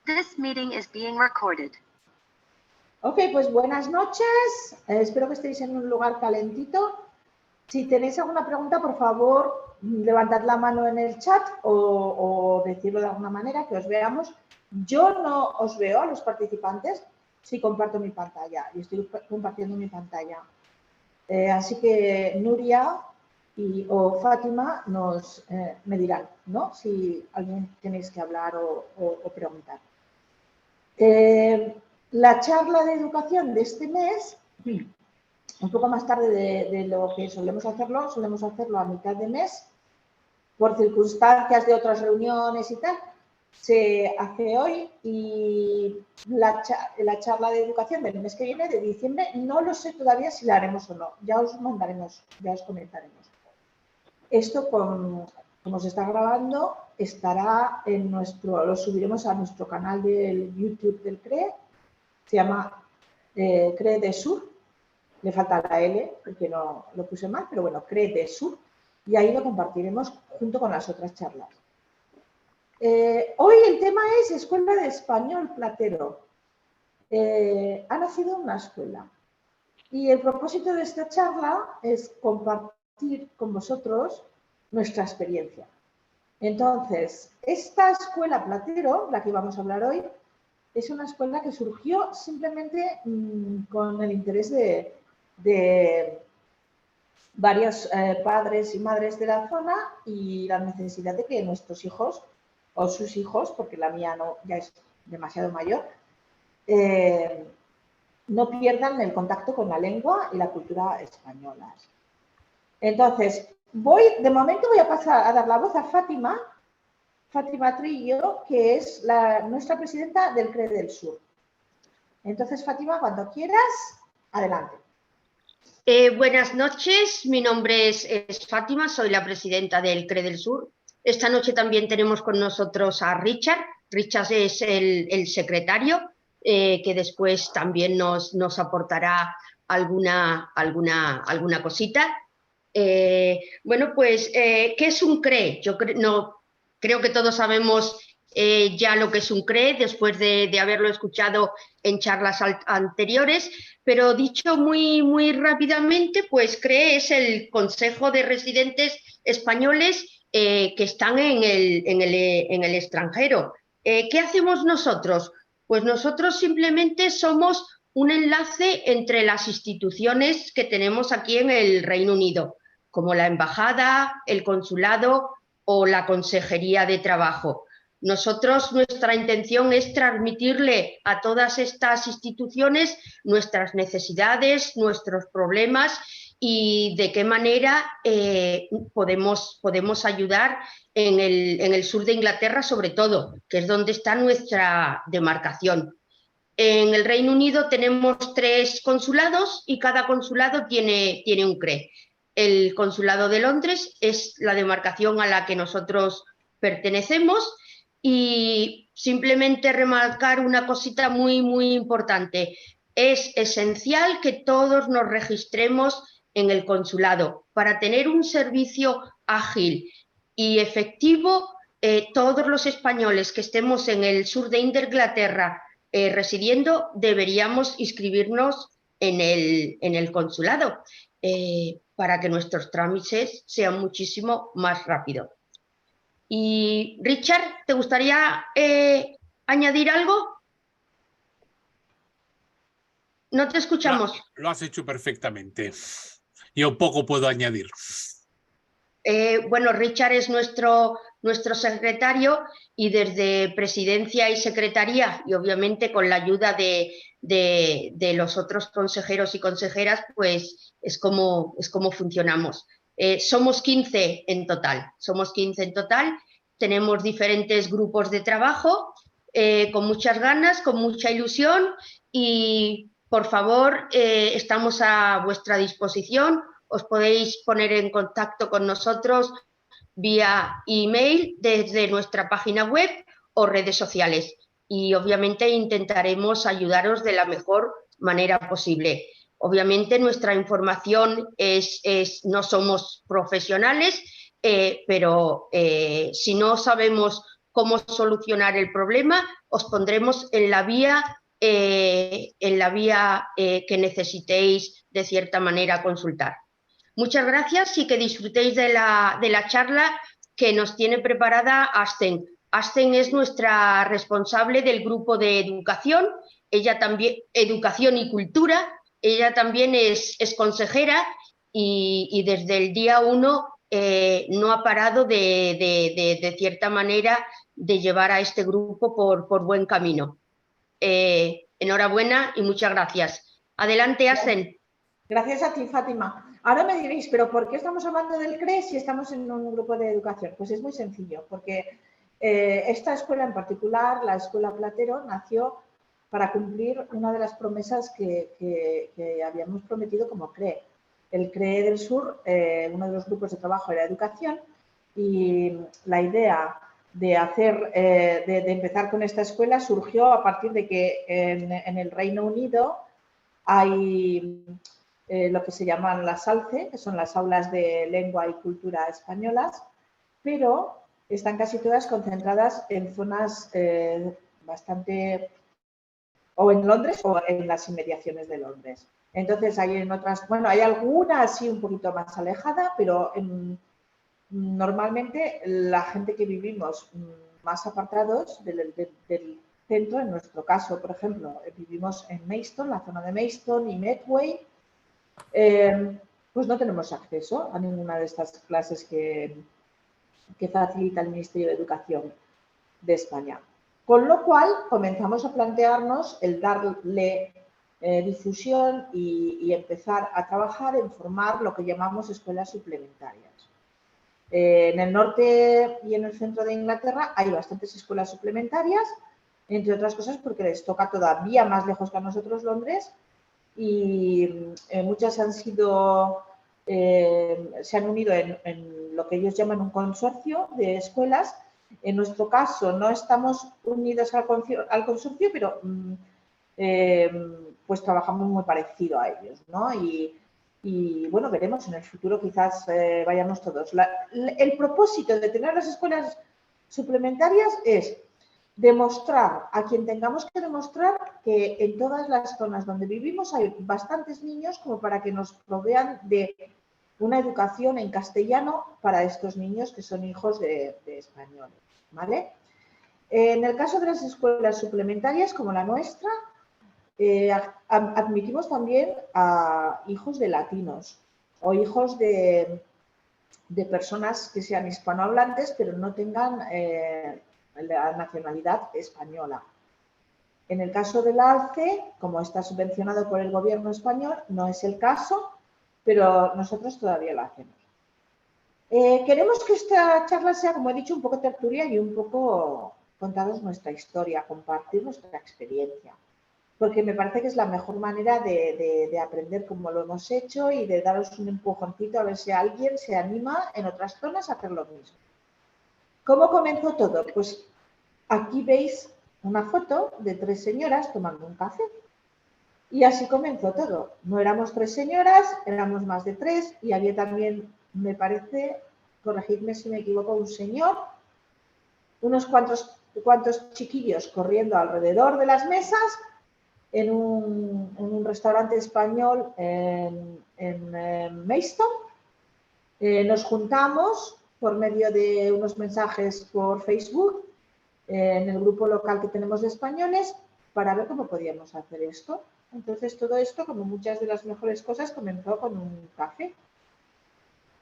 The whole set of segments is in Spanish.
This meeting is being recorded. Ok, pues buenas noches. Espero que estéis en un lugar calentito. Si tenéis alguna pregunta, por favor, levantad la mano en el chat o decirlo de alguna manera, que os veamos. Yo no os veo a los participantes si comparto mi pantalla, y estoy compartiendo mi pantalla. Así que Nuria o Fátima me dirán, ¿no?, si alguien tenéis que hablar o preguntar. La charla de educación de este mes, un poco más tarde de lo que solemos hacerlo a mitad de mes, por circunstancias de otras reuniones y tal, se hace hoy, y la charla de educación del mes que viene, de diciembre, no lo sé todavía si la haremos o no, ya os mandaremos, ya os comentaremos. Esto, como se está grabando, estará lo subiremos a nuestro canal del YouTube del CRE, se llama CRE de Sur, le falta la L porque no lo puse mal, pero bueno, CRE de Sur, y ahí lo compartiremos junto con las otras charlas. Hoy el tema es Escuela de Español Platero. Ha nacido una escuela y el propósito de esta charla es compartir con vosotros nuestra experiencia. Entonces, esta escuela Platero, la que vamos a hablar hoy, es una escuela que surgió simplemente con el interés de varios padres y madres de la zona y la necesidad de que nuestros hijos o sus hijos, porque la mía no, ya es demasiado mayor, no pierdan el contacto con la lengua y la cultura españolas. Entonces, de momento voy a pasar a dar la voz a Fátima Trillo, que es nuestra presidenta del CRE del Sur. Entonces, Fátima, cuando quieras, adelante. Buenas noches, mi nombre es Fátima, soy la presidenta del CRE del Sur. Esta noche también tenemos con nosotros a Richard. Richard es el secretario, que después también nos aportará alguna cosita. Bueno, pues, ¿qué es un CRE? Creo que todos sabemos ya lo que es un CRE después de haberlo escuchado en charlas anteriores, pero dicho muy rápidamente, pues CRE es el Consejo de Residentes Españoles que están en el extranjero. ¿Qué hacemos nosotros? Pues nosotros simplemente somos un enlace entre las instituciones que tenemos aquí en el Reino Unido, como la embajada, el consulado o la consejería de trabajo. Nuestra intención es transmitirle a todas estas instituciones nuestras necesidades, nuestros problemas y de qué manera podemos ayudar en el sur de Inglaterra, sobre todo, que es donde está nuestra demarcación. En el Reino Unido tenemos 3 consulados y cada consulado tiene un CRE. El consulado de Londres es la demarcación a la que nosotros pertenecemos. Y simplemente remarcar una cosita muy importante. Es esencial que todos nos registremos en el consulado para tener un servicio ágil y efectivo. Todos los españoles que estemos en el sur de Inglaterra residiendo deberíamos inscribirnos en el consulado para que nuestros trámites sean muchísimo más rápidos. Y Richard, ¿te gustaría añadir algo? No te escuchamos. Lo has hecho perfectamente. Yo poco puedo añadir. Bueno, Richard es nuestro secretario y desde presidencia y secretaría y obviamente con la ayuda de los otros consejeros y consejeras, pues es como funcionamos. Somos 15 en total. Tenemos diferentes grupos de trabajo con muchas ganas, con mucha ilusión y, por favor, estamos a vuestra disposición. Os podéis poner en contacto con nosotros vía email desde nuestra página web o redes sociales y obviamente intentaremos ayudaros de la mejor manera posible. Obviamente nuestra información no somos profesionales, pero si no sabemos cómo solucionar el problema, os pondremos en la vía que necesitéis de cierta manera consultar. Muchas gracias y que disfrutéis de la charla que nos tiene preparada Asten. Asten es nuestra responsable del grupo de educación, ella también, educación y cultura, ella también es consejera y desde el día 1 no ha parado de cierta manera de llevar a este grupo por buen camino. Enhorabuena y muchas gracias. Adelante, Asten. Gracias a ti, Fátima. Ahora me diréis, ¿pero por qué estamos hablando del CRE si estamos en un grupo de educación? Pues es muy sencillo, porque esta escuela en particular, la Escuela Platero, nació para cumplir una de las promesas que habíamos prometido como CRE. El CRE del Sur, uno de los grupos de trabajo era educación, y la idea de empezar con esta escuela surgió a partir de que en el Reino Unido hay lo que se llaman las ALCE, que son las aulas de lengua y cultura españolas, pero están casi todas concentradas en zonas bastante, o en Londres o en las inmediaciones de Londres. Entonces hay en otras, bueno, hay alguna así un poquito más alejada, pero normalmente la gente que vivimos más apartados del centro, en nuestro caso, por ejemplo, vivimos en Maidstone, la zona de Maidstone y Medway, pues no tenemos acceso a ninguna de estas clases que facilita el Ministerio de Educación de España. Con lo cual comenzamos a plantearnos el darle difusión y empezar a trabajar en formar lo que llamamos escuelas suplementarias. En el norte y en el centro de Inglaterra hay bastantes escuelas suplementarias, entre otras cosas porque les toca todavía más lejos que a nosotros Londres, y muchas han sido, se han unido en lo que ellos llaman un consorcio de escuelas. En nuestro caso no estamos unidos al consorcio, pero pues trabajamos muy parecido a ellos, ¿no? Y bueno, veremos en el futuro, quizás vayamos todos. El propósito de tener las escuelas suplementarias es demostrar a quien tengamos que demostrar que en todas las zonas donde vivimos hay bastantes niños como para que nos provean de una educación en castellano para estos niños que son hijos de españoles, ¿vale? En el caso de las escuelas suplementarias como la nuestra, admitimos también a hijos de latinos o hijos de personas que sean hispanohablantes pero no tengan la nacionalidad española. En el caso del ALCE, como está subvencionado por el gobierno español, no es el caso, pero nosotros todavía lo hacemos. Queremos que esta charla sea, como he dicho, un poco tertulia y un poco contaros nuestra historia, compartir nuestra experiencia, porque me parece que es la mejor manera de aprender cómo lo hemos hecho y de daros un empujoncito a ver si alguien se anima en otras zonas a hacer lo mismo. ¿Cómo comenzó todo? Pues aquí veis una foto de 3 señoras tomando un café. Y así comenzó todo. No éramos 3 señoras, éramos más de 3 y había también, me parece, corregidme si me equivoco, un señor, unos cuantos chiquillos corriendo alrededor de las mesas en un restaurante español en Maidstone. Nos juntamos por medio de unos mensajes por Facebook en el grupo local que tenemos de españoles para ver cómo podíamos hacer esto. Entonces todo esto, como muchas de las mejores cosas, comenzó con un café.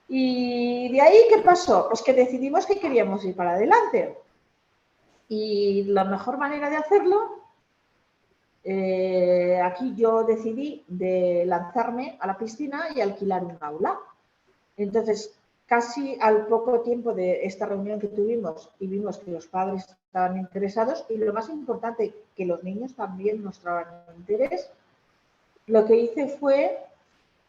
Y de ahí, ¿qué pasó? Pues que decidimos que queríamos ir para adelante. Y la mejor manera de hacerlo, aquí yo decidí de lanzarme a la piscina y alquilar un aula. Entonces, casi al poco tiempo de esta reunión que tuvimos y vimos que los padres estaban interesados y lo más importante, que los niños también mostraban interés, lo que hice fue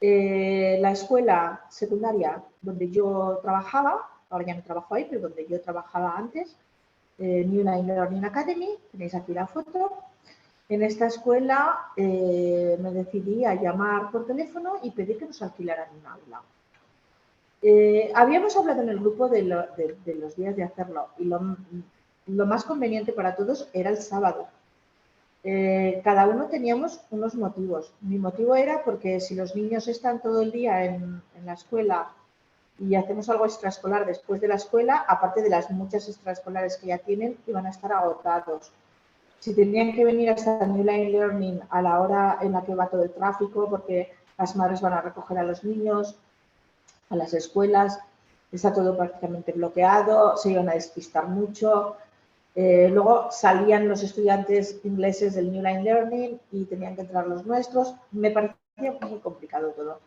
la escuela secundaria donde yo trabajaba, ahora ya no trabajo ahí, pero donde yo trabajaba antes, New Line Learning Academy, tenéis aquí la foto. En esta escuela me decidí a llamar por teléfono y pedir que nos alquilaran un aula. Habíamos hablado en el grupo de los días de hacerlo y lo más conveniente para todos era el sábado. Cada uno teníamos unos motivos. Mi motivo era porque si los niños están todo el día en la escuela y hacemos algo extraescolar después de la escuela, aparte de las muchas extraescolares que ya tienen, iban a estar agotados. Si tenían que venir hasta New Line Learning a la hora en la que va todo el tráfico, porque las madres van a recoger a los niños a las escuelas, está todo prácticamente bloqueado, se iban a despistar mucho. Luego salían los estudiantes ingleses del New Line Learning y tenían que entrar los nuestros. Me parecía muy complicado todo.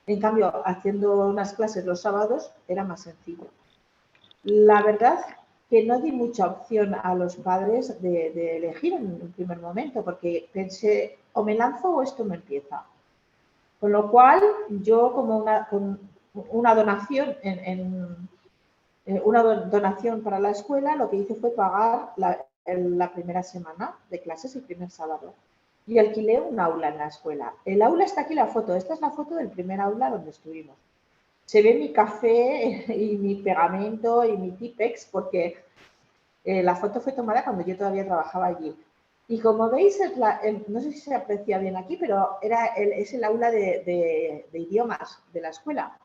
En cambio, haciendo unas clases los sábados era más sencillo. La verdad que no di mucha opción a los padres de elegir en un primer momento, porque pensé, o me lanzo o esto me empieza. Con lo cual, yo como una donación una donación para la escuela, lo que hice fue pagar la primera semana de clases, el primer sábado, y alquilé un aula en la escuela. El aula está aquí la foto, esta es la foto del primer aula donde estuvimos. Se ve mi café y mi pegamento y mi Tipex porque la foto fue tomada cuando yo todavía trabajaba allí. Y como veis, no sé si se aprecia bien aquí, pero es el aula de idiomas de la escuela.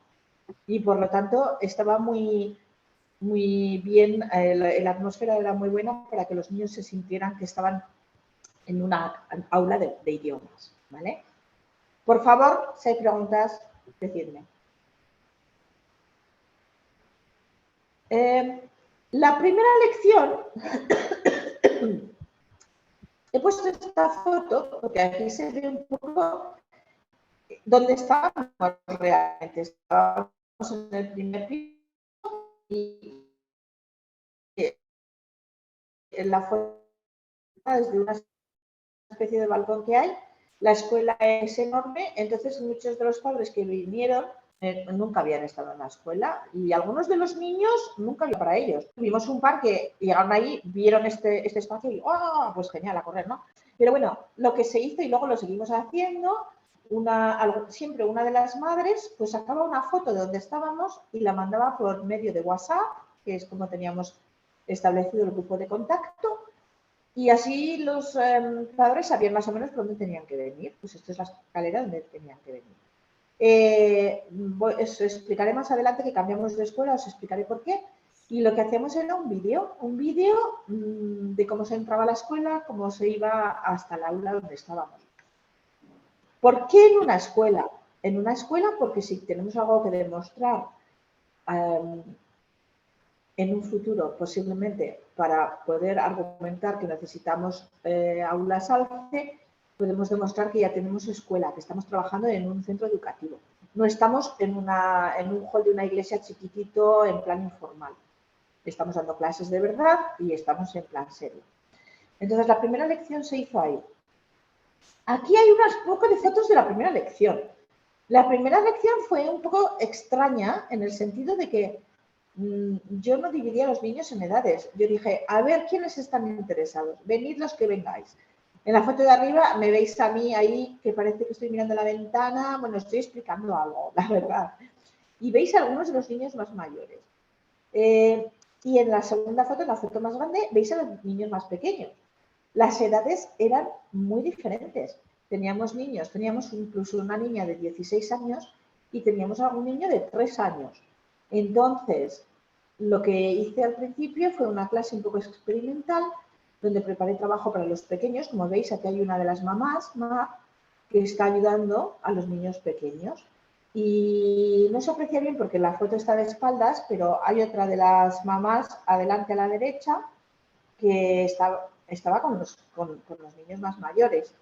Y por lo tanto estaba muy bien, la atmósfera era muy buena para que los niños se sintieran que estaban en una aula de idiomas, ¿vale? Por favor, si hay preguntas, decidme. La primera lección, he puesto esta foto porque aquí se ve un poco dónde estábamos realmente. Estábamos en el primer piso y en la foto desde una especie de balcón que hay. La escuela es enorme, entonces muchos de los padres que vinieron nunca habían estado en la escuela y algunos de los niños nunca había para ellos. Tuvimos un par que llegaron ahí, vieron este espacio y ¡oh! Pues genial, a correr, ¿no? Pero bueno, lo que se hizo y luego lo seguimos haciendo, siempre una de las madres pues sacaba una foto de donde estábamos y la mandaba por medio de WhatsApp, que es como teníamos establecido el grupo de contacto. Y así los padres sabían más o menos por dónde tenían que venir. Pues esto es la escalera donde tenían que venir. Os explicaré más adelante que cambiamos de escuela, os explicaré por qué. Y lo que hacíamos era un vídeo de cómo se entraba a la escuela, cómo se iba hasta el aula donde estábamos. ¿Por qué en una escuela? En una escuela porque si tenemos algo que demostrar en un futuro, posiblemente, para poder argumentar que necesitamos aulas ALCE, podemos demostrar que ya tenemos escuela, que estamos trabajando en un centro educativo. No estamos en un hall de una iglesia chiquitito en plan informal. Estamos dando clases de verdad y estamos en plan serio. Entonces, la primera lección se hizo ahí. Aquí hay unas pocas de fotos de la primera lección. La primera lección fue un poco extraña en el sentido de que yo no dividía a los niños en edades. Yo dije, a ver, ¿quiénes están interesados? Venid los que vengáis. En la foto de arriba me veis a mí ahí, que parece que estoy mirando la ventana. Bueno, estoy explicando algo, la verdad. Y veis a algunos de los niños más mayores. Y en la segunda foto, en la foto más grande, veis a los niños más pequeños. Las edades eran muy diferentes. Teníamos niños, teníamos incluso una niña de 16 años y teníamos algún niño de 3 años. Entonces, lo que hice al principio fue una clase un poco experimental donde preparé trabajo para los pequeños. Como veis, aquí hay una de las mamás que está ayudando a los niños pequeños. Y no se aprecia bien porque la foto está de espaldas, pero hay otra de las mamás adelante a la derecha que estaba con los niños más mayores.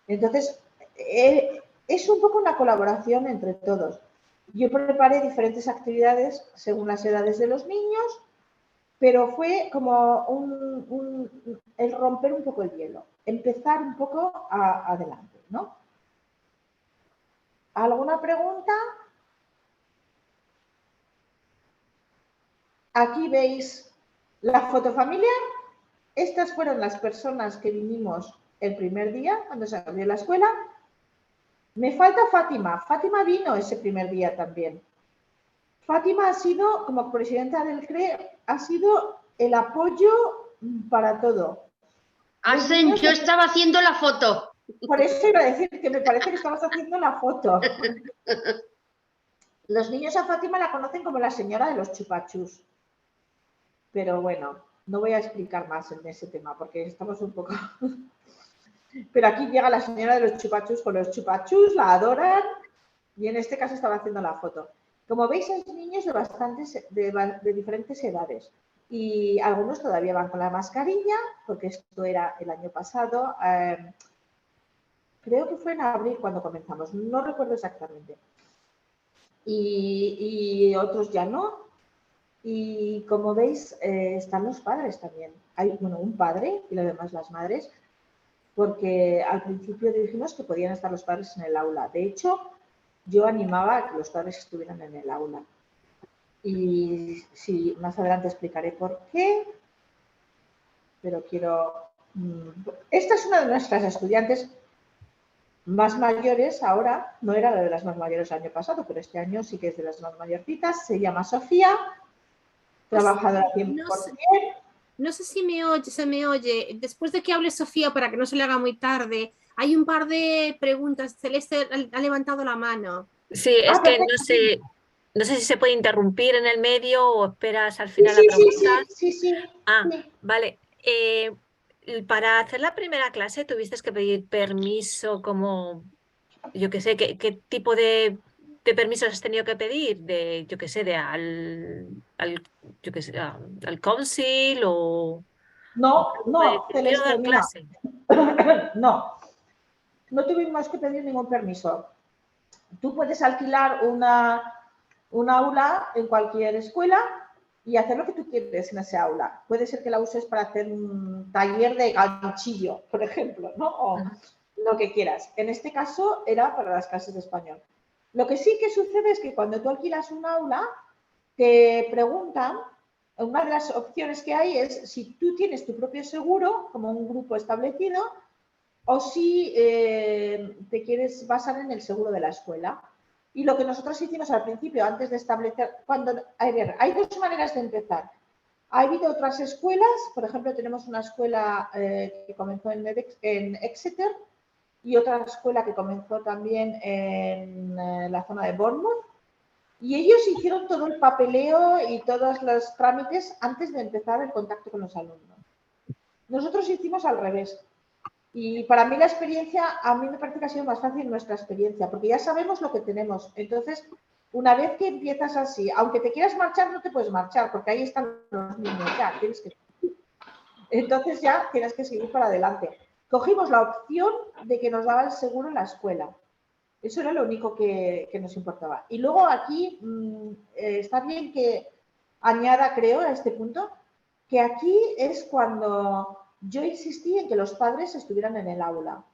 Entonces, es un poco una colaboración entre todos. Yo preparé diferentes actividades según las edades de los niños, pero fue como el romper un poco el hielo, empezar un poco adelante, ¿no? ¿Alguna pregunta? Aquí veis la foto familiar. Estas fueron las personas que vinimos el primer día, cuando se abrió la escuela. Me falta Fátima. Fátima vino ese primer día también. Fátima ha sido, como presidenta del CRE, ha sido el apoyo para todo. Asen, yo estaba haciendo la foto. Por eso iba a decir que me parece que estabas haciendo la foto. Los niños a Fátima la conocen como la señora de los chupachus. Pero bueno, no voy a explicar más en ese tema porque estamos un poco... Pero aquí llega la señora de los chupachus con los chupachus, la adoran y en este caso estaba haciendo la foto. Como veis, hay niños de diferentes edades y algunos todavía van con la mascarilla porque esto era el año pasado. Creo que fue en abril cuando comenzamos, no recuerdo exactamente. Y otros ya no. Y como veis, están los padres también. Hay, bueno, un padre y lo demás las madres, porque al principio dijimos que podían estar los padres en el aula. De hecho, yo animaba a que los padres estuvieran en el aula. Y sí, más adelante explicaré por qué, pero quiero... Esta es una de nuestras estudiantes más mayores ahora, no era la de las más mayores el año pasado, pero este año sí que es de las más mayorcitas, se llama Sofía, trabajadora 100%. No sé si se me oye. Después de que hable Sofía, para que no se le haga muy tarde, hay un par de preguntas. Celeste ha levantado la mano. Sí, es que no sé si se puede interrumpir en el medio o esperas al final la pregunta. Sí. Vale. Para hacer la primera clase tuviste que pedir permiso, como, yo qué sé, ¿qué tipo de permisos has tenido que pedir? De, yo qué sé, al council o... No, Quiero dar mira. clase. No tuvimos que pedir ningún permiso. Tú puedes alquilar un aula en cualquier escuela y hacer lo que tú quieres en ese aula. Puede ser que la uses para hacer un taller de ganchillo, por ejemplo, ¿no? O lo que quieras. En este caso era para las clases de español. Lo que sí que sucede es que cuando tú alquilas un aula, te preguntan, una de las opciones que hay es si tú tienes tu propio seguro, como un grupo establecido, o si te quieres basar en el seguro de la escuela. Y lo que nosotros hicimos al principio, antes de establecer, hay dos maneras de empezar. Ha habido otras escuelas, por ejemplo, tenemos una escuela que comenzó en Exeter y otra escuela que comenzó también en la zona de Bournemouth. Y ellos hicieron todo el papeleo y todos los trámites antes de empezar el contacto con los alumnos. Nosotros hicimos al revés. Y para mí la experiencia, a mí me parece que ha sido más fácil nuestra experiencia, porque ya sabemos lo que tenemos. Entonces, una vez que empiezas así, aunque te quieras marchar, no te puedes marchar, porque ahí están los niños ya, entonces ya tienes que seguir para adelante. Cogimos la opción de que nos daba el seguro en la escuela. Eso era lo único que nos importaba. Y luego aquí está bien que añada, creo, a este punto, que aquí es cuando yo insistí en que los padres estuvieran en el aula.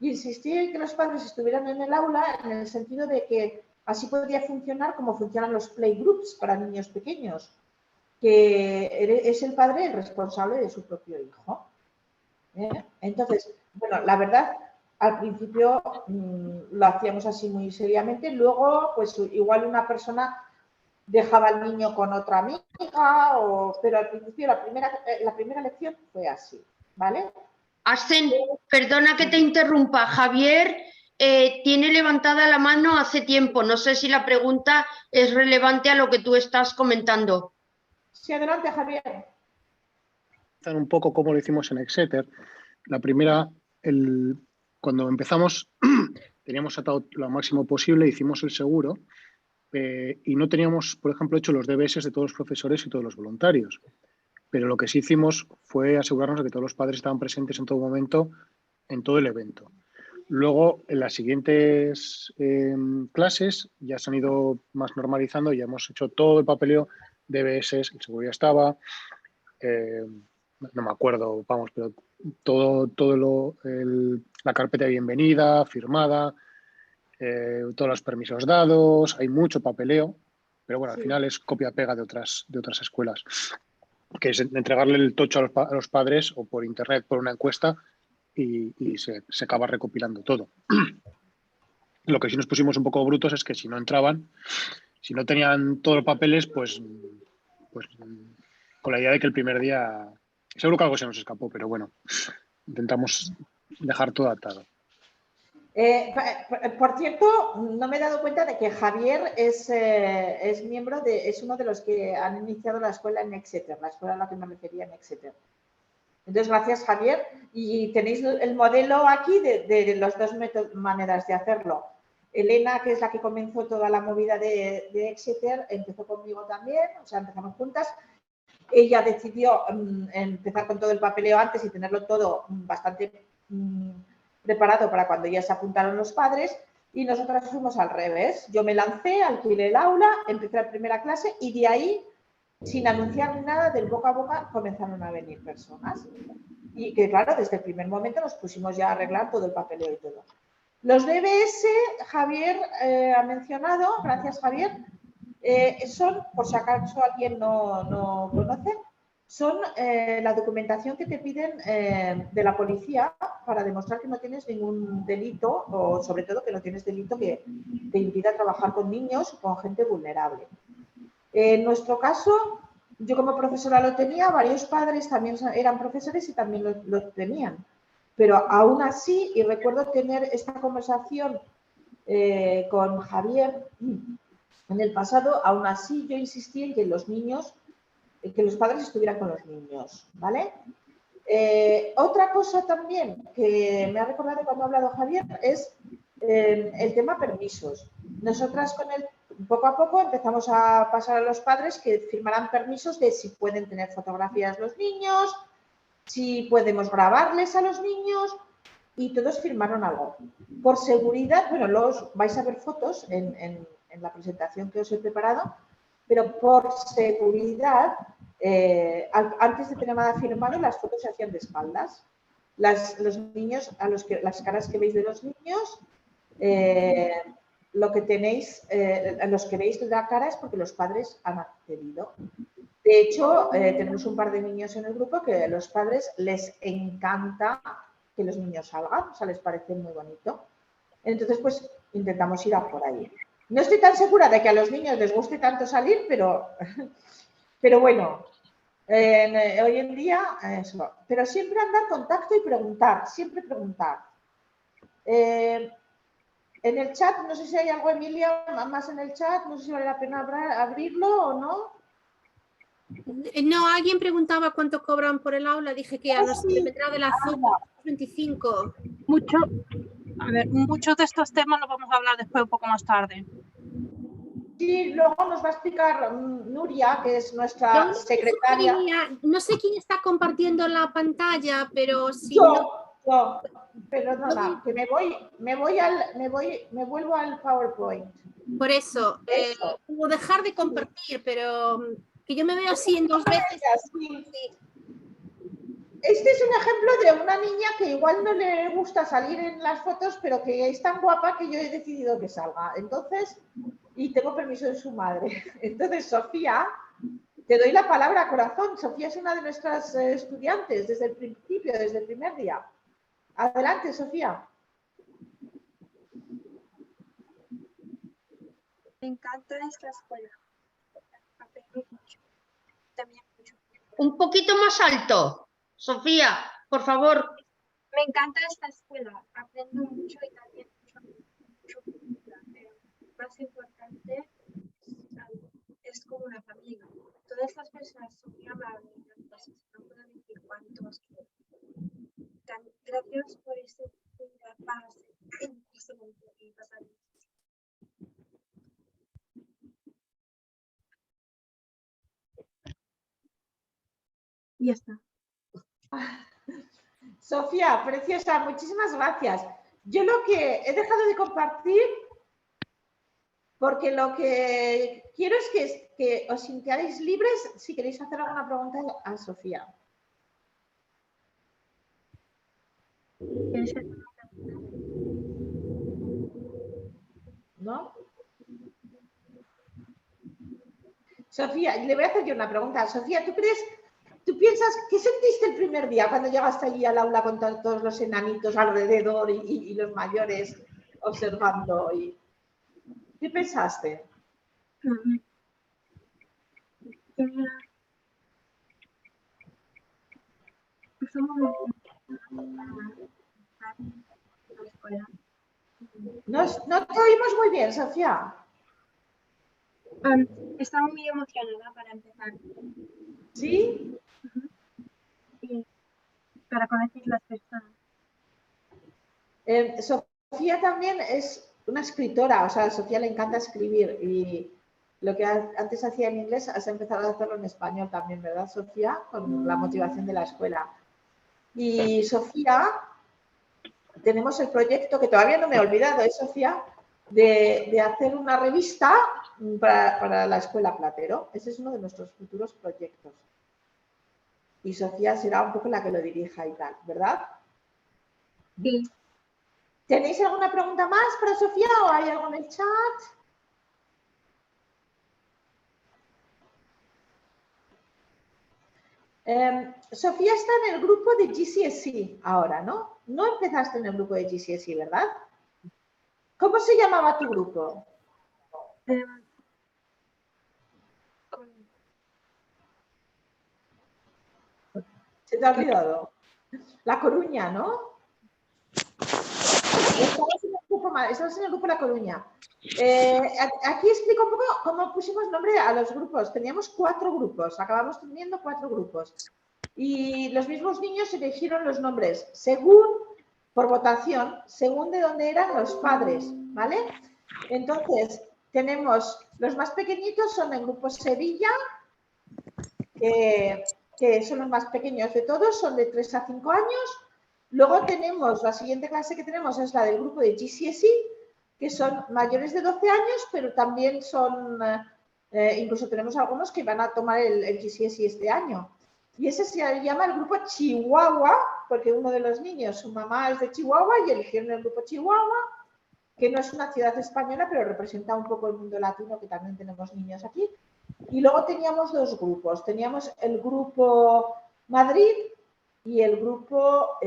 Y insistí en que los padres estuvieran en el aula en el sentido de que así podría funcionar como funcionan los playgroups para niños pequeños, que es el padre el responsable de su propio hijo. Entonces, bueno, la verdad, al principio lo hacíamos así muy seriamente, luego pues igual una persona dejaba al niño con otra amiga, pero al principio la primera lección fue así, ¿vale? Asen, perdona que te interrumpa. Javier tiene levantada la mano hace tiempo. No sé si la pregunta es relevante a lo que tú estás comentando. Sí, adelante, Javier. Un poco como lo hicimos en Exeter. La primera, cuando empezamos, teníamos atado lo máximo posible, hicimos el seguro y no teníamos, por ejemplo, hecho los DBS de todos los profesores y todos los voluntarios. Pero lo que sí hicimos fue asegurarnos de que todos los padres estaban presentes en todo momento, en todo el evento. Luego, en las siguientes clases ya se han ido más normalizando, ya hemos hecho todo el papeleo, DBS, el seguro ya estaba, no me acuerdo, vamos, pero la carpeta de bienvenida firmada, todos los permisos dados, hay mucho papeleo, pero bueno, al final es copia-pega de otras escuelas, que es entregarle el tocho a los padres o por internet, por una encuesta, y se acaba recopilando todo. Lo que sí nos pusimos un poco brutos es que si no entraban, si no tenían todos los papeles, pues con la idea de que el primer día Seguro que algo se nos escapó, pero bueno, intentamos dejar todo atado. Por cierto, no me he dado cuenta de que Javier es miembro es uno de los que han iniciado la escuela en Exeter, la escuela a la que me refería en Exeter. Entonces, gracias, Javier. Y tenéis el modelo aquí de las dos maneras de hacerlo. Elena, que es la que comenzó toda la movida de Exeter, empezó conmigo también, o sea, empezamos juntas. Ella decidió empezar con todo el papeleo antes y tenerlo todo bastante preparado para cuando ya se apuntaron los padres, y nosotras fuimos al revés. Yo me lancé, alquilé el aula, empecé la primera clase y de ahí, sin anunciar ni nada, del boca a boca comenzaron a venir personas. Y que claro, desde el primer momento nos pusimos ya a arreglar todo el papeleo y todo. Los DBS, Javier ha mencionado, gracias Javier, son, por si acaso alguien no conoce, son la documentación que te piden de la policía para demostrar que no tienes ningún delito, o sobre todo que no tienes delito que te impida trabajar con niños o con gente vulnerable. En nuestro caso, yo como profesora lo tenía, varios padres también eran profesores y también lo tenían. Pero aún así, y recuerdo tener esta conversación con Javier en el pasado, aún así yo insistí en que los niños, que los padres estuvieran con los niños, ¿vale? Otra cosa también que me ha recordado cuando ha hablado Javier es el tema permisos. Nosotras poco a poco empezamos a pasar a los padres que firmarán permisos de si pueden tener fotografías los niños, si podemos grabarles a los niños, y todos firmaron algo. Por seguridad, bueno, luego vais a ver fotos en la presentación que os he preparado, pero por seguridad, antes de tener nada firmado, las fotos se hacían de espaldas. Los niños, las caras que veis de los niños, lo que tenéis, los que veis de la cara es porque los padres han accedido. De hecho, tenemos un par de niños en el grupo que a los padres les encanta que los niños salgan, o sea, les parece muy bonito. Entonces, pues intentamos ir a por ahí. No estoy tan segura de que a los niños les guste tanto salir, pero bueno, hoy en día eso. Pero siempre andar en contacto y preguntar, siempre preguntar. En el chat, no sé si hay algo, Emilia, más en el chat, no sé si vale la pena abrirlo o no. No, alguien preguntaba cuánto cobran por el aula, dije que a nosotros dependerá de la zona, 25. Muchos de estos temas los vamos a hablar después un poco más tarde. Sí, luego nos va a explicar Nuria, que es nuestra secretaria. No sé quién está compartiendo la pantalla, pero si yo, perdona, que me vuelvo al PowerPoint. Por eso, puedo dejar de compartir, pero que yo me veo así en 2 veces. Sí. Este es un ejemplo de una niña que igual no le gusta salir en las fotos, pero que es tan guapa que yo he decidido que salga. Entonces, y tengo permiso de su madre. Entonces, Sofía, te doy la palabra, corazón. Sofía es una de nuestras estudiantes desde el principio, desde el primer día. Adelante, Sofía. Me encanta esta escuela. Aprendo mucho. También mucho. Un poquito más alto, Sofía, por favor. Me encanta esta escuela. Aprendo mucho y también mucho. Pero más importante es como una familia. Todas las personas son muy amables. No puedo decir cuántos quiero. Gracias por esta oportunidad para hacer excelente y pasar. Ya está. Sofía, preciosa, muchísimas gracias. Yo lo que he dejado de compartir, porque lo que quiero es que os sintáis libres si queréis hacer alguna pregunta a Sofía. ¿No? Sofía, le voy a hacer yo una pregunta. Sofía, ¿tú piensas, qué sentiste el primer día cuando llegaste allí al aula con todos los enanitos alrededor y los mayores observando? ¿Qué pensaste? somos la escuela. No te oímos muy bien, Sofía. Estaba muy emocionada para empezar ¿Sí? y para conocer las personas. Sofía también es una escritora, o sea, a Sofía le encanta escribir y lo que antes hacía en inglés has empezado a hacerlo en español también, ¿verdad, Sofía? Con la motivación de la escuela. Y Sofía, tenemos el proyecto que todavía no me he olvidado, Sofía? De hacer una revista para la Escuela Platero. Ese es uno de nuestros futuros proyectos. Y Sofía será un poco la que lo dirija y tal, ¿verdad? Sí. ¿Tenéis alguna pregunta más para Sofía o hay algo en el chat? Sofía está en el grupo de GCSE ahora, ¿no? No empezaste en el grupo de GCSE, ¿verdad? ¿Cómo se llamaba tu grupo? ¿Se te ha olvidado? La Coruña, ¿no? Estabas en el grupo La Coruña. Aquí explico un poco cómo pusimos nombre a los grupos. Teníamos 4 grupos, acabamos teniendo 4 grupos. Y los mismos niños eligieron los nombres según, por votación, según de dónde eran los padres, ¿vale? Entonces, tenemos, los más pequeñitos son el grupo Sevilla, que son los más pequeños de todos, son de 3 a 5 años. Luego tenemos, la siguiente clase que tenemos es la del grupo de GCSE, que son mayores de 12 años, pero también son, incluso tenemos algunos que van a tomar el GCSE este año. Y ese se llama el grupo Chihuahua, porque uno de los niños, su mamá es de Chihuahua y eligieron el grupo Chihuahua, que no es una ciudad española, pero representa un poco el mundo latino, que también tenemos niños aquí. Y luego teníamos 2 grupos. Teníamos el grupo Madrid y el grupo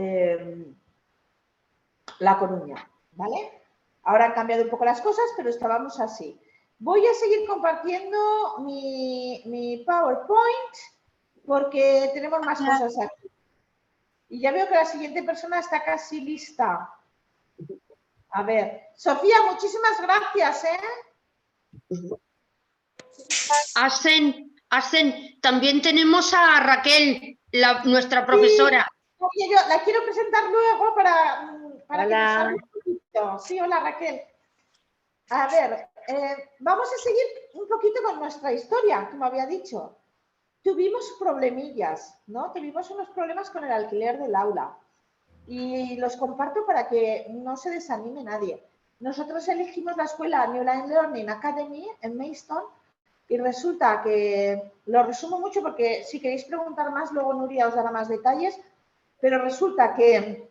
La Coruña, ¿vale? Ahora han cambiado un poco las cosas, pero estábamos así. Voy a seguir compartiendo mi PowerPoint porque tenemos más cosas aquí. Y ya veo que la siguiente persona está casi lista. A ver, Sofía, muchísimas gracias, ¿eh? Asen, también tenemos a Raquel, nuestra profesora. Sí, yo la quiero presentar luego para que nos hable un poquito. Sí, hola Raquel. A ver, vamos a seguir un poquito con nuestra historia, como había dicho. Tuvimos problemillas, ¿no? Tuvimos unos problemas con el alquiler del aula. Y los comparto para que no se desanime nadie. Nosotros elegimos la escuela New Line Learning Academy en Maidstone y resulta que, lo resumo mucho porque si queréis preguntar más, luego Nuria os dará más detalles, pero resulta que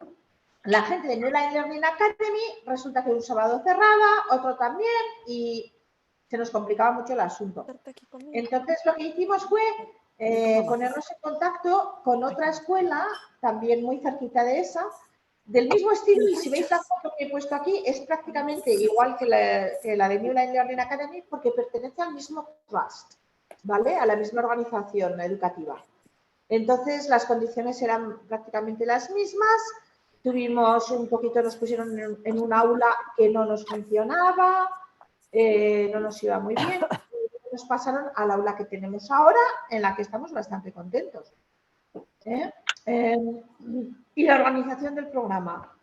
la gente de New Line Learning Academy resulta que un sábado cerraba, otro también y se nos complicaba mucho el asunto. Entonces lo que hicimos fue ponernos en contacto con otra escuela, también muy cerquita de esa, del mismo estilo, y si veis la foto que he puesto aquí, es prácticamente igual que la de New Line Learning Academy porque pertenece al mismo trust, ¿vale? A la misma organización educativa. Entonces, las condiciones eran prácticamente las mismas. Tuvimos un poquito, nos pusieron en un aula que no nos funcionaba, no nos iba muy bien. Nos pasaron al aula que tenemos ahora, en la que estamos bastante contentos. Y la organización del programa,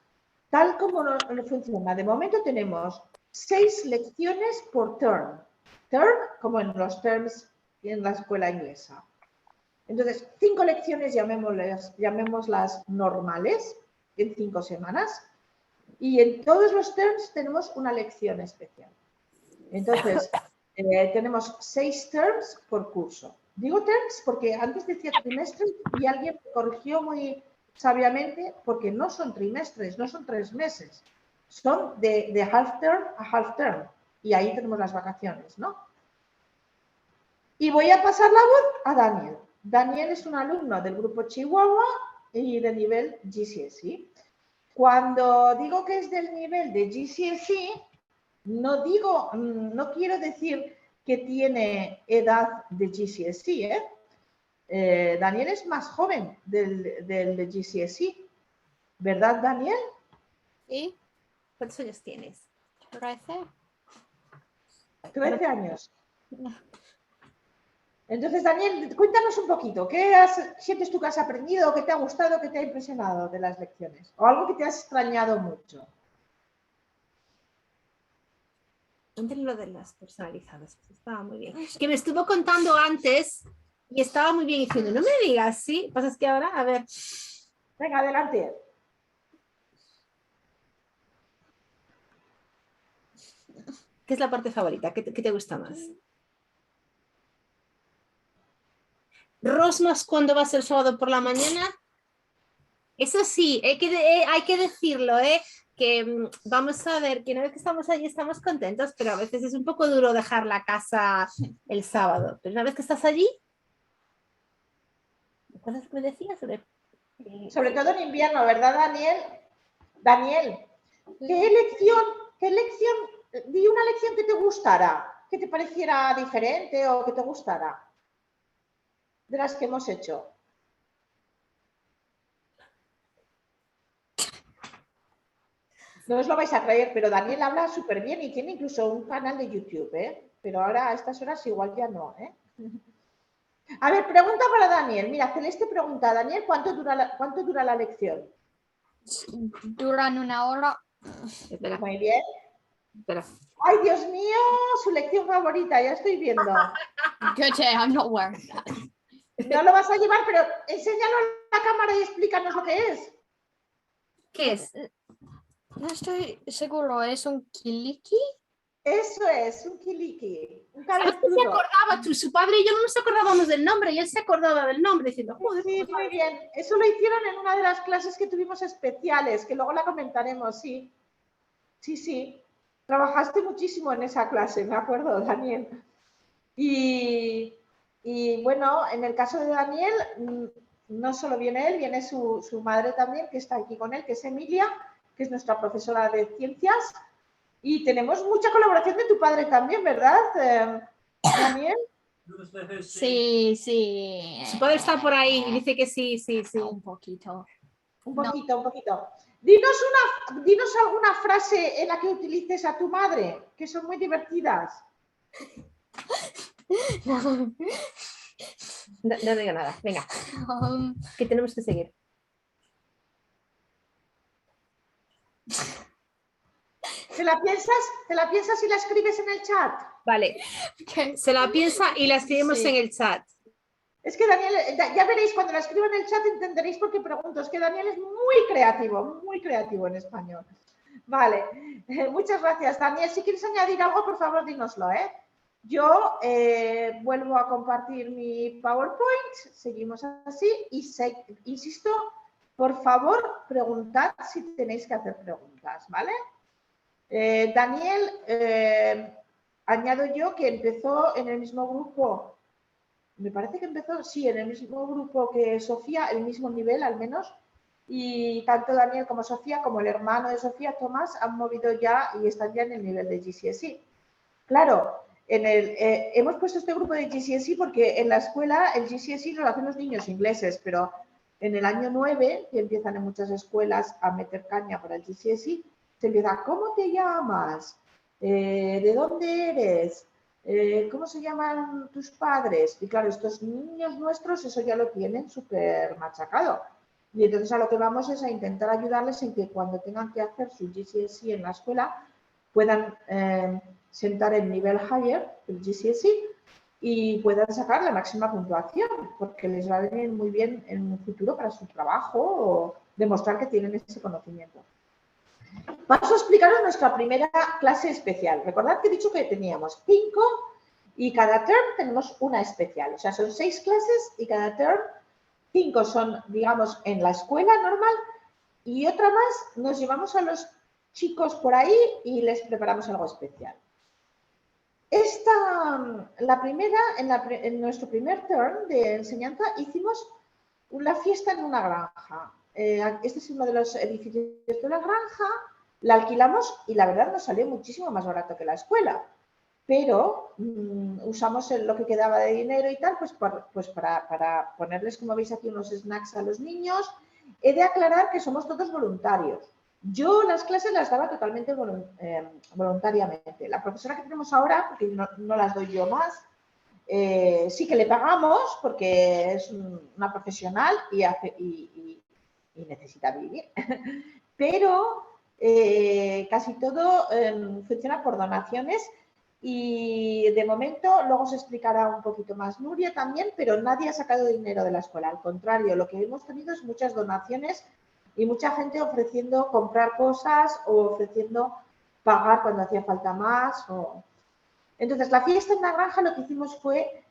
tal como no funciona. De momento tenemos 6 lecciones por term. Term, como en los terms en la escuela inglesa. Entonces, 5 lecciones, llamémoslas normales, en 5 semanas. Y en todos los terms tenemos una lección especial. Entonces, tenemos 6 terms por curso. Digo terms porque antes decía trimestres y alguien me corrigió muy sabiamente porque no son trimestres, no son 3 meses. Son de half term a half term. Y ahí tenemos las vacaciones, ¿no? Y voy a pasar la voz a Daniel. Daniel es un alumno del grupo Chihuahua y de nivel GCSE. Cuando digo que es del nivel de GCSE, no quiero decir que tiene edad de GCSE, Daniel es más joven del GCSE, ¿verdad, Daniel? ¿Y cuántos años tienes? 13. 13 años. Entonces, Daniel, cuéntanos un poquito, sientes tú que has aprendido, qué te ha gustado, qué te ha impresionado de las lecciones? O algo que te has extrañado mucho. Entre lo de las personalizadas, pues estaba muy bien. Que me estuvo contando antes y estaba muy bien diciendo, no me digas, ¿sí? Pasa es que ahora, a ver. Venga, adelante. ¿Qué es la parte favorita? ¿Qué te gusta más? Rosmas cuando vas el sábado por la mañana. Eso sí, hay que decirlo, que vamos a ver que una vez que estamos allí estamos contentos, pero a veces es un poco duro dejar la casa el sábado. Pero una vez que estás allí, ¿te acuerdas que me decías? Sobre todo en invierno, ¿verdad, Daniel? Daniel, ¿qué lección, di una lección que te gustara, que te pareciera diferente o que te gustara de las que hemos hecho? No os lo vais a creer, pero Daniel habla súper bien y tiene incluso un canal de YouTube, ¿eh? Pero ahora a estas horas igual ya no, ¿eh? A ver, pregunta para Daniel. Mira, Celeste pregunta a Daniel, ¿cuánto dura la lección? Duran 1 hora. Espera. Muy bien. Espera. Ay, Dios mío, su lección favorita, ya estoy viendo. Good day, I'm not wearing that. No lo vas a llevar, pero enséñalo a la cámara y explícanos lo que es. ¿Qué es? No estoy seguro, ¿es un kiliki? Eso es, un kiliki. Un ¿Sabes que se cabezudo. acordaba tú? Su padre y yo no nos acordábamos del nombre, y él se acordaba del nombre diciendo, joder. Sí, muy bien. Eso lo hicieron en una de las clases que tuvimos especiales, que luego la comentaremos, sí. Sí, sí. Trabajaste muchísimo en esa clase, me acuerdo, Daniel. Y bueno, en el caso de Daniel, no solo viene él, viene su madre también, que está aquí con él, que es Emilia, que es nuestra profesora de ciencias. Y tenemos mucha colaboración de tu padre también, ¿verdad, Daniel? Sí, sí. Su padre está por ahí y dice que sí, sí, sí. Un poquito. Un poquito, un poquito. Dinos alguna frase en la que utilices a tu madre, que son muy divertidas. No digo nada, venga, que tenemos que seguir. ¿Te la piensas y la escribes en el chat? Vale, se la piensa y la escribimos Sí. en el chat. Es que Daniel, ya veréis, cuando la escriba en el chat entenderéis por qué pregunto. Es que Daniel es muy creativo en español. Vale, muchas gracias, Daniel. Si quieres añadir algo, por favor, dínoslo, ¿eh? Yo vuelvo a compartir mi PowerPoint, seguimos así y insisto, por favor, preguntad si tenéis que hacer preguntas, ¿vale? Daniel, añado yo que empezó en el mismo grupo, me parece que empezó, sí, en el mismo grupo que Sofía, el mismo nivel al menos, y tanto Daniel como Sofía, como el hermano de Sofía, Tomás, han movido ya y están ya en el nivel de GCSE. Claro, hemos puesto este grupo de GCSE porque en la escuela el GCSE lo hacen los niños ingleses, pero en el año 9, que empiezan en muchas escuelas a meter caña para el GCSE, se empieza, ¿cómo te llamas? ¿De dónde eres? ¿Cómo se llaman tus padres? Y claro, estos niños nuestros eso ya lo tienen súper machacado. Y entonces a lo que vamos es a intentar ayudarles en que cuando tengan que hacer su GCSE en la escuela puedan sentar el nivel higher, el GCSE, y puedan sacar la máxima puntuación, porque les va a venir muy bien en un futuro para su trabajo o demostrar que tienen ese conocimiento. Vamos a explicaros nuestra primera clase especial. Recordad que he dicho que teníamos 5 y cada term tenemos una especial. O sea, son 6 clases y cada term 5 son, digamos, en la escuela normal y otra más nos llevamos a los chicos por ahí y les preparamos algo especial. La primera, en nuestro primer term de enseñanza hicimos una fiesta en una granja. Este es uno de los edificios de la granja, la alquilamos y la verdad nos salió muchísimo más barato que la escuela. pero usamos lo que quedaba de dinero y tal, pues para ponerles, como veis aquí, unos snacks a los niños. He de aclarar que somos todos voluntarios. Yo las clases las daba totalmente voluntariamente. La profesora que tenemos ahora, porque no las doy yo más, sí que le pagamos porque es una profesional y necesita vivir, pero casi todo funciona por donaciones y de momento, luego os explicará un poquito más Nuria también, pero nadie ha sacado dinero de la escuela. Al contrario, lo que hemos tenido es muchas donaciones y mucha gente ofreciendo comprar cosas o ofreciendo pagar cuando hacía falta más. Entonces, la fiesta en la granja lo que hicimos fue,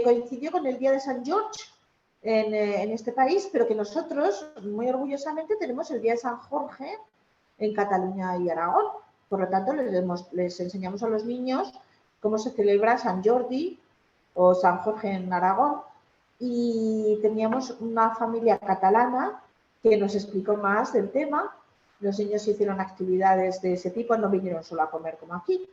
coincidió con el Día de San George en este país, pero que nosotros, muy orgullosamente, tenemos el Día de San Jorge en Cataluña y Aragón. Por lo tanto, les enseñamos a los niños cómo se celebra San Jordi o San Jorge en Aragón. Y teníamos una familia catalana que nos explicó más del tema. Los niños hicieron actividades de ese tipo, no vinieron solo a comer como aquí.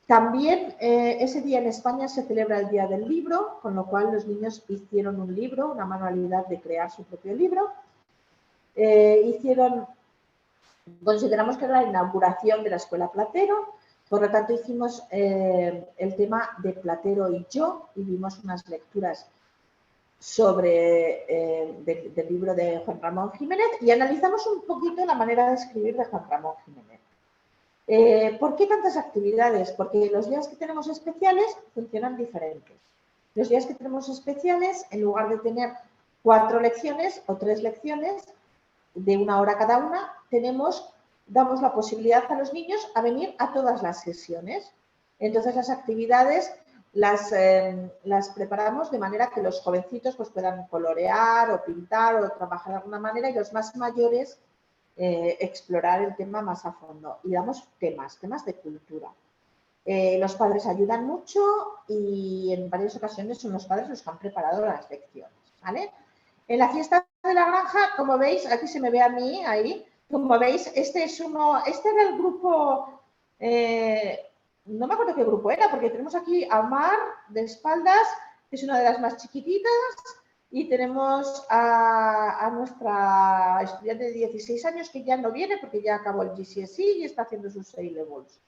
También ese día en España se celebra el Día del Libro, con lo cual los niños hicieron un libro, una manualidad de crear su propio libro. Consideramos que era la inauguración de la Escuela Platero, por lo tanto hicimos el tema de Platero y yo y vimos unas lecturas del libro de Juan Ramón Jiménez y analizamos un poquito la manera de escribir de Juan Ramón Jiménez. ¿Por qué tantas actividades? Porque los días que tenemos especiales funcionan diferentes. Los días que tenemos especiales, en lugar de tener 4 lecciones o 3 lecciones de 1 hora cada una, damos la posibilidad a los niños a venir a todas las sesiones. Entonces las actividades las preparamos de manera que los jovencitos pues, puedan colorear o pintar o trabajar de alguna manera y los más mayores explorar el tema más a fondo. Y damos temas de cultura. Los padres ayudan mucho y en varias ocasiones son los padres los que han preparado las lecciones, ¿vale? En la fiesta de la granja, como veis, aquí se me ve a mí, ahí, como veis, este era el grupo, no me acuerdo qué grupo era, porque tenemos aquí a Mar de espaldas, que es una de las más chiquititas, y tenemos a nuestra estudiante de 16 años que ya no viene porque ya acabó el GCSE y está haciendo sus A-Levels.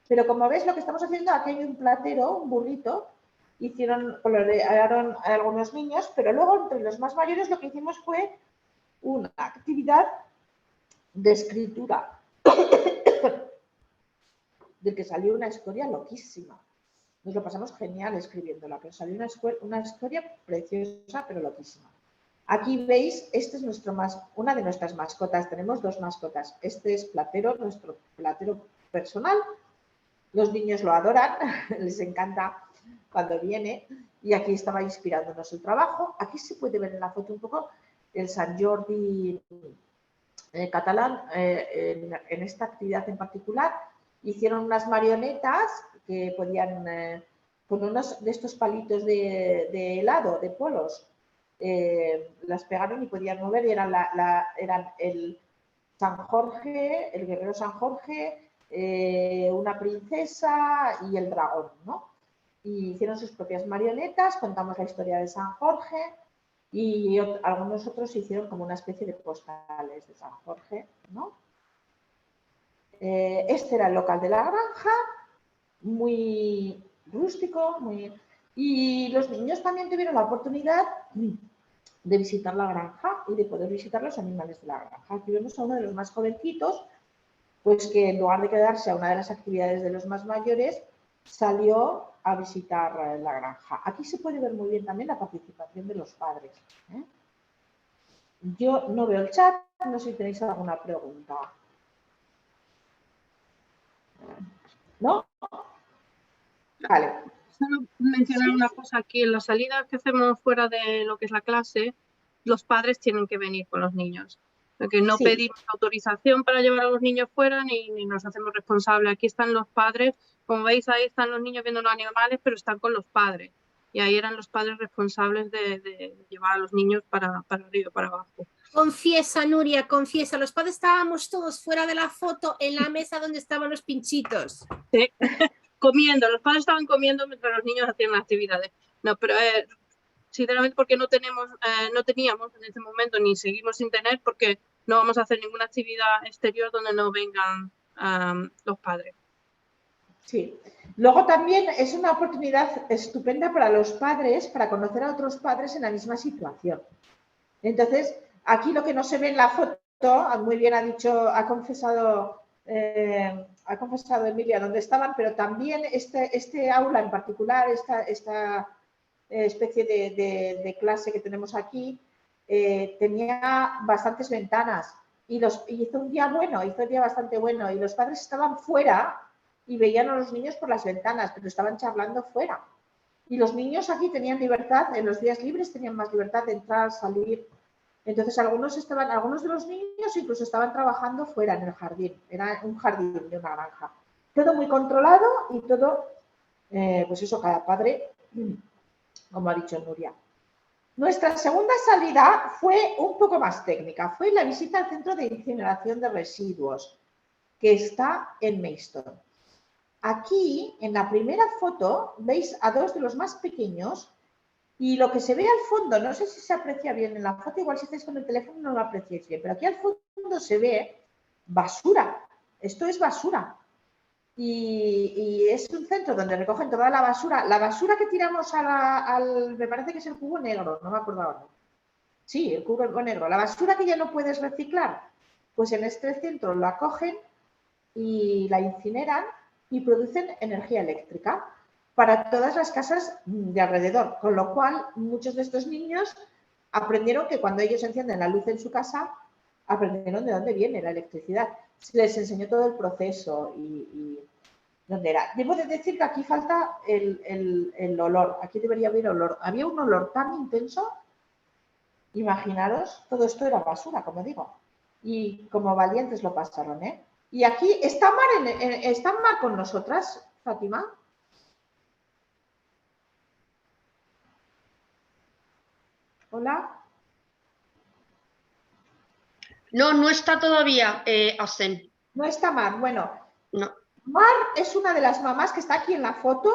Pero como veis, lo que estamos haciendo, aquí hay un platero, un burrito, colorearon a algunos niños, pero luego entre los más mayores lo que hicimos fue una actividad de escritura de que salió una historia loquísima. Nos lo pasamos genial escribiéndola, pero salió una historia preciosa, pero loquísima. Aquí veis, este es una de nuestras mascotas. Tenemos 2 mascotas. Este es Platero, nuestro platero personal. Los niños lo adoran, les encanta cuando viene. Y aquí estaba inspirándonos el trabajo. Aquí se puede ver en la foto un poco el Sant Jordi catalán. En esta actividad en particular hicieron unas marionetas que podían, con unos de estos palitos de helado, de polos, las pegaron y podían mover y eran el San Jorge, el guerrero San Jorge, una princesa y el dragón, ¿no? Y hicieron sus propias marionetas, contamos la historia de San Jorge y algunos otros hicieron como una especie de postales de San Jorge, ¿no? Este era el local de la granja, muy rústico, y los niños también tuvieron la oportunidad de visitar la granja y de poder visitar los animales de la granja. Aquí vemos a uno de los más jovencitos, pues que en lugar de quedarse a una de las actividades de los más mayores, salió a visitar la granja. Aquí se puede ver muy bien también la participación de los padres. Yo no veo el chat, no sé si tenéis alguna pregunta. ¿No? Vale. Solo mencionar una cosa aquí, en las salidas que hacemos fuera de lo que es la clase, los padres tienen que venir con los niños. Porque no pedimos autorización para llevar a los niños fuera ni nos hacemos responsables. Aquí están los padres, como veis ahí están los niños viendo los animales, pero están con los padres. Y ahí eran los padres responsables de llevar a los niños para arriba, para abajo. Confiesa, Nuria, confiesa. Los padres estábamos todos fuera de la foto en la mesa donde estaban los pinchitos. Sí. comiendo, los padres estaban comiendo mientras los niños hacían actividades. No, pero sinceramente porque no teníamos en ese momento, ni seguimos sin tener, porque no vamos a hacer ninguna actividad exterior donde no vengan los padres. Sí. Luego también es una oportunidad estupenda para los padres, para conocer a otros padres en la misma situación. Entonces, aquí lo que no se ve en la foto, muy bien ha confesado Emilia dónde estaban, pero también este aula en particular, esta especie de clase que tenemos aquí, tenía bastantes ventanas y hizo un día bastante bueno, y los padres estaban fuera y veían a los niños por las ventanas, pero estaban charlando fuera. Y los niños aquí tenían libertad, en los días libres tenían más libertad de entrar, salir. Entonces algunos de los niños incluso estaban trabajando fuera en el jardín. Era un jardín de una granja. Todo muy controlado y todo, pues eso, cada padre, como ha dicho Nuria. Nuestra segunda salida fue un poco más técnica. Fue la visita al centro de incineración de residuos, que está en Maidstone. Aquí, en la primera foto, veis a dos de los más pequeños y lo que se ve al fondo, no sé si se aprecia bien en la foto, igual si estáis con el teléfono no lo apreciáis bien, pero aquí al fondo se ve basura. Esto es basura. Y es un centro donde recogen toda la basura que tiramos me parece que es el cubo negro, no me acuerdo ahora. Sí, el cubo negro. La basura que ya no puedes reciclar, pues en este centro la cogen y la incineran y producen energía eléctrica para todas las casas de alrededor, con lo cual muchos de estos niños aprendieron que cuando ellos encienden la luz en su casa, aprendieron de dónde viene la electricidad. Se les enseñó todo el proceso y dónde era. Debo de decir que aquí falta el olor, aquí debería haber olor. Había un olor tan intenso, imaginaros, todo esto era basura, como digo, y como valientes lo pasaron, ¿eh? Y aquí está Mar con nosotras, Fátima. Hola. No, no está todavía, Asen. No está Mar. Bueno, no. Mar es una de las mamás que está aquí en la foto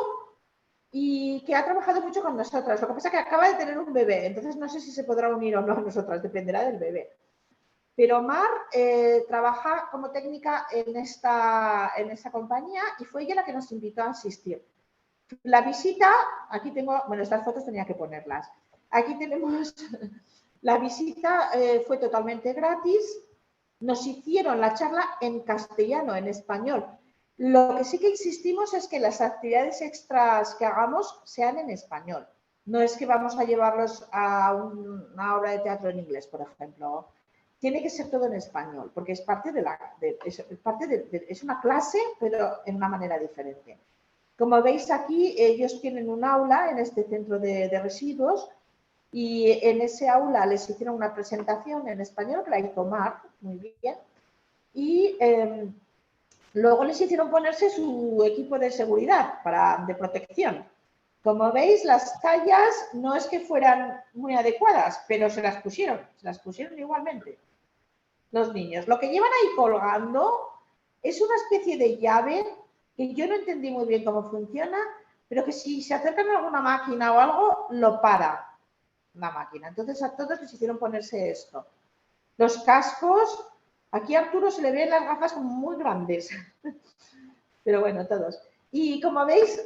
y que ha trabajado mucho con nosotras. Lo que pasa es que acaba de tener un bebé, entonces no sé si se podrá unir o no a nosotras, dependerá del bebé. Pero Mar trabaja como técnica en esta compañía y fue ella la que nos invitó a asistir. La visita, aquí tengo, bueno, estas fotos tenía que ponerlas. Aquí tenemos, la visita fue totalmente gratis. Nos hicieron la charla en castellano, en español. Lo que sí que insistimos es que las actividades extras que hagamos sean en español. No es que vamos a llevarlos a una obra de teatro en inglés, por ejemplo. Tiene que ser todo en español, porque es parte es una clase, pero en una manera diferente. Como veis aquí, ellos tienen un aula en este centro de residuos y en ese aula les hicieron una presentación en español que la hizo Mar, muy bien, y luego les hicieron ponerse su equipo de seguridad, de protección. Como veis, las tallas no es que fueran muy adecuadas, pero se las pusieron igualmente los niños. Lo que llevan ahí colgando es una especie de llave que yo no entendí muy bien cómo funciona, pero que si se acercan a alguna máquina o algo, lo para la máquina. Entonces a todos les hicieron ponerse esto. Los cascos, aquí a Arturo se le ven las gafas como muy grandes, pero bueno, todos. Y como veis,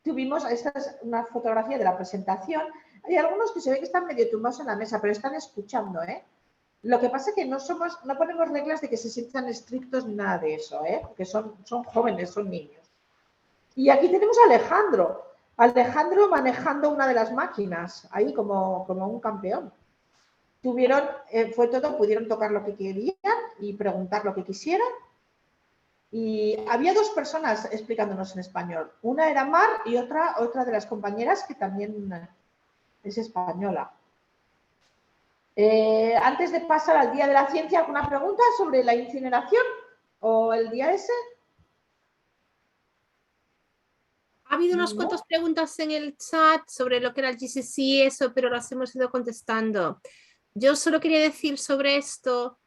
tuvimos, esta es una fotografía de la presentación. Hay algunos que se ve que están medio tumbados en la mesa, pero están escuchando, ¿eh? Lo que pasa es que no ponemos reglas de que se sientan estrictos ni nada de eso, porque son jóvenes, son niños. Y aquí tenemos a Alejandro manejando una de las máquinas, ahí como un campeón. Pudieron tocar lo que querían y preguntar lo que quisieran. Y había dos personas explicándonos en español. Una era Mar y otra de las compañeras que también es española. Antes de pasar al Día de la Ciencia, ¿alguna pregunta sobre la incineración o el día ese? Ha habido unas cuantas preguntas en el chat sobre lo que era el GCC y eso, pero las hemos ido contestando. Yo solo quería decir sobre esto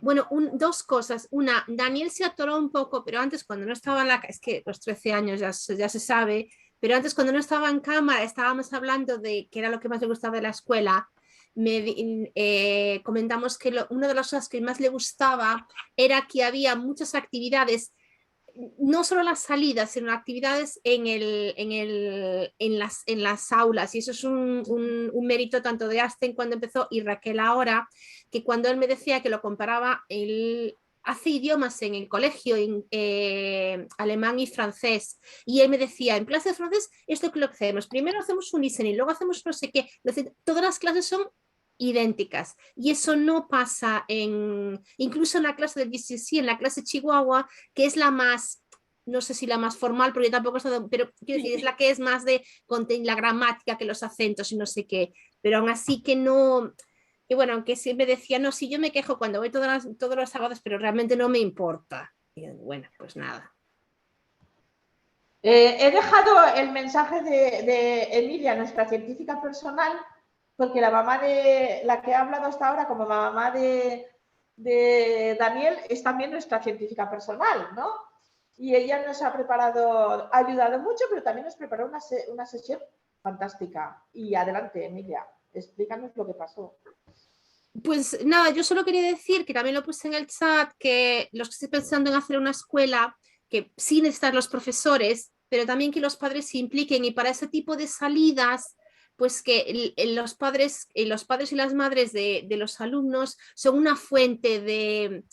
Bueno, dos cosas. Una, Daniel se atoró un poco, pero antes cuando no estaba en la... Es que los 13 años ya se sabe, pero antes cuando no estaba en cámara estábamos hablando de qué era lo que más le gustaba de la escuela. Comentamos que una de las cosas que más le gustaba era que había muchas actividades, no solo las salidas, sino actividades en las aulas. Y eso es un mérito tanto de Asten cuando empezó y Raquel ahora, que cuando él me decía que lo comparaba, él hace idiomas en el colegio, alemán y francés, y él me decía, en clase de francés, esto es lo que hacemos, primero hacemos un listening, luego hacemos no sé qué, todas las clases son idénticas y eso no pasa incluso en la clase del GCSE, en la clase Chihuahua, que es la más, no sé si la más formal, porque tampoco he estado, pero quiero decir, es la que es más de la gramática, que los acentos y no sé qué, pero aún así que no, y bueno, aunque siempre decía, no, si yo me quejo cuando voy todos los sábados, pero realmente no me importa. Y bueno, pues nada. He dejado el mensaje de Emilia, nuestra científica personal, porque la mamá de la que ha hablado hasta ahora como mamá de Daniel es también nuestra científica personal, ¿no? Y ella nos ha preparado, ha ayudado mucho, pero también nos preparó una sesión fantástica. Y adelante, Emilia, explícanos lo que pasó. Pues nada, yo solo quería decir que también lo puse en el chat, que los que estén pensando en hacer una escuela, que sí necesitan los profesores, pero también que los padres se impliquen y para ese tipo de salidas, pues que los padres y las madres de los alumnos son una fuente de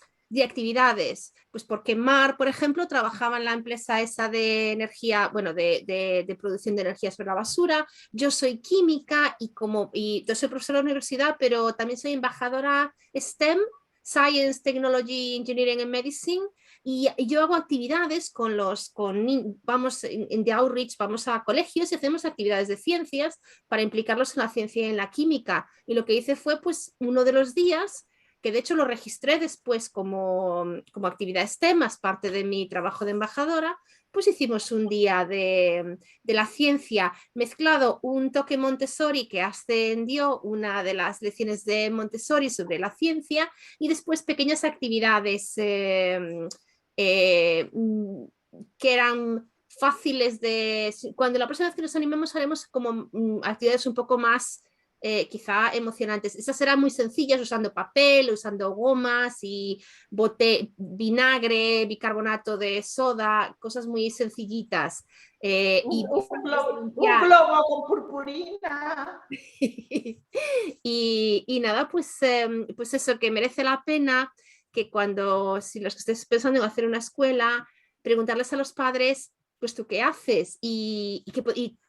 actividades. Pues porque Mar, por ejemplo, trabajaba en la empresa esa de energía, bueno, de producción de energía sobre la basura. Yo soy química y yo soy profesora de la universidad, pero también soy embajadora STEM, Science, Technology, Engineering and Medicine. Y yo hago actividades vamos en The Outreach, vamos a colegios y hacemos actividades de ciencias para implicarlos en la ciencia y en la química. Y lo que hice fue, pues, uno de los días, que de hecho lo registré después como actividad STEM, más parte de mi trabajo de embajadora, pues hicimos un día de la ciencia mezclado un toque Montessori que ascendió una de las lecciones de Montessori sobre la ciencia y después pequeñas actividades que eran fáciles cuando la próxima vez que nos animemos haremos como actividades un poco más quizá emocionantes. Esas eran muy sencillas, usando papel, usando gomas y vinagre, bicarbonato de soda, cosas muy sencillitas. Un globo con purpurina. y nada, pues eso, que merece la pena que si los que estés pensando en hacer una escuela, preguntarles a los padres, pues tú qué haces y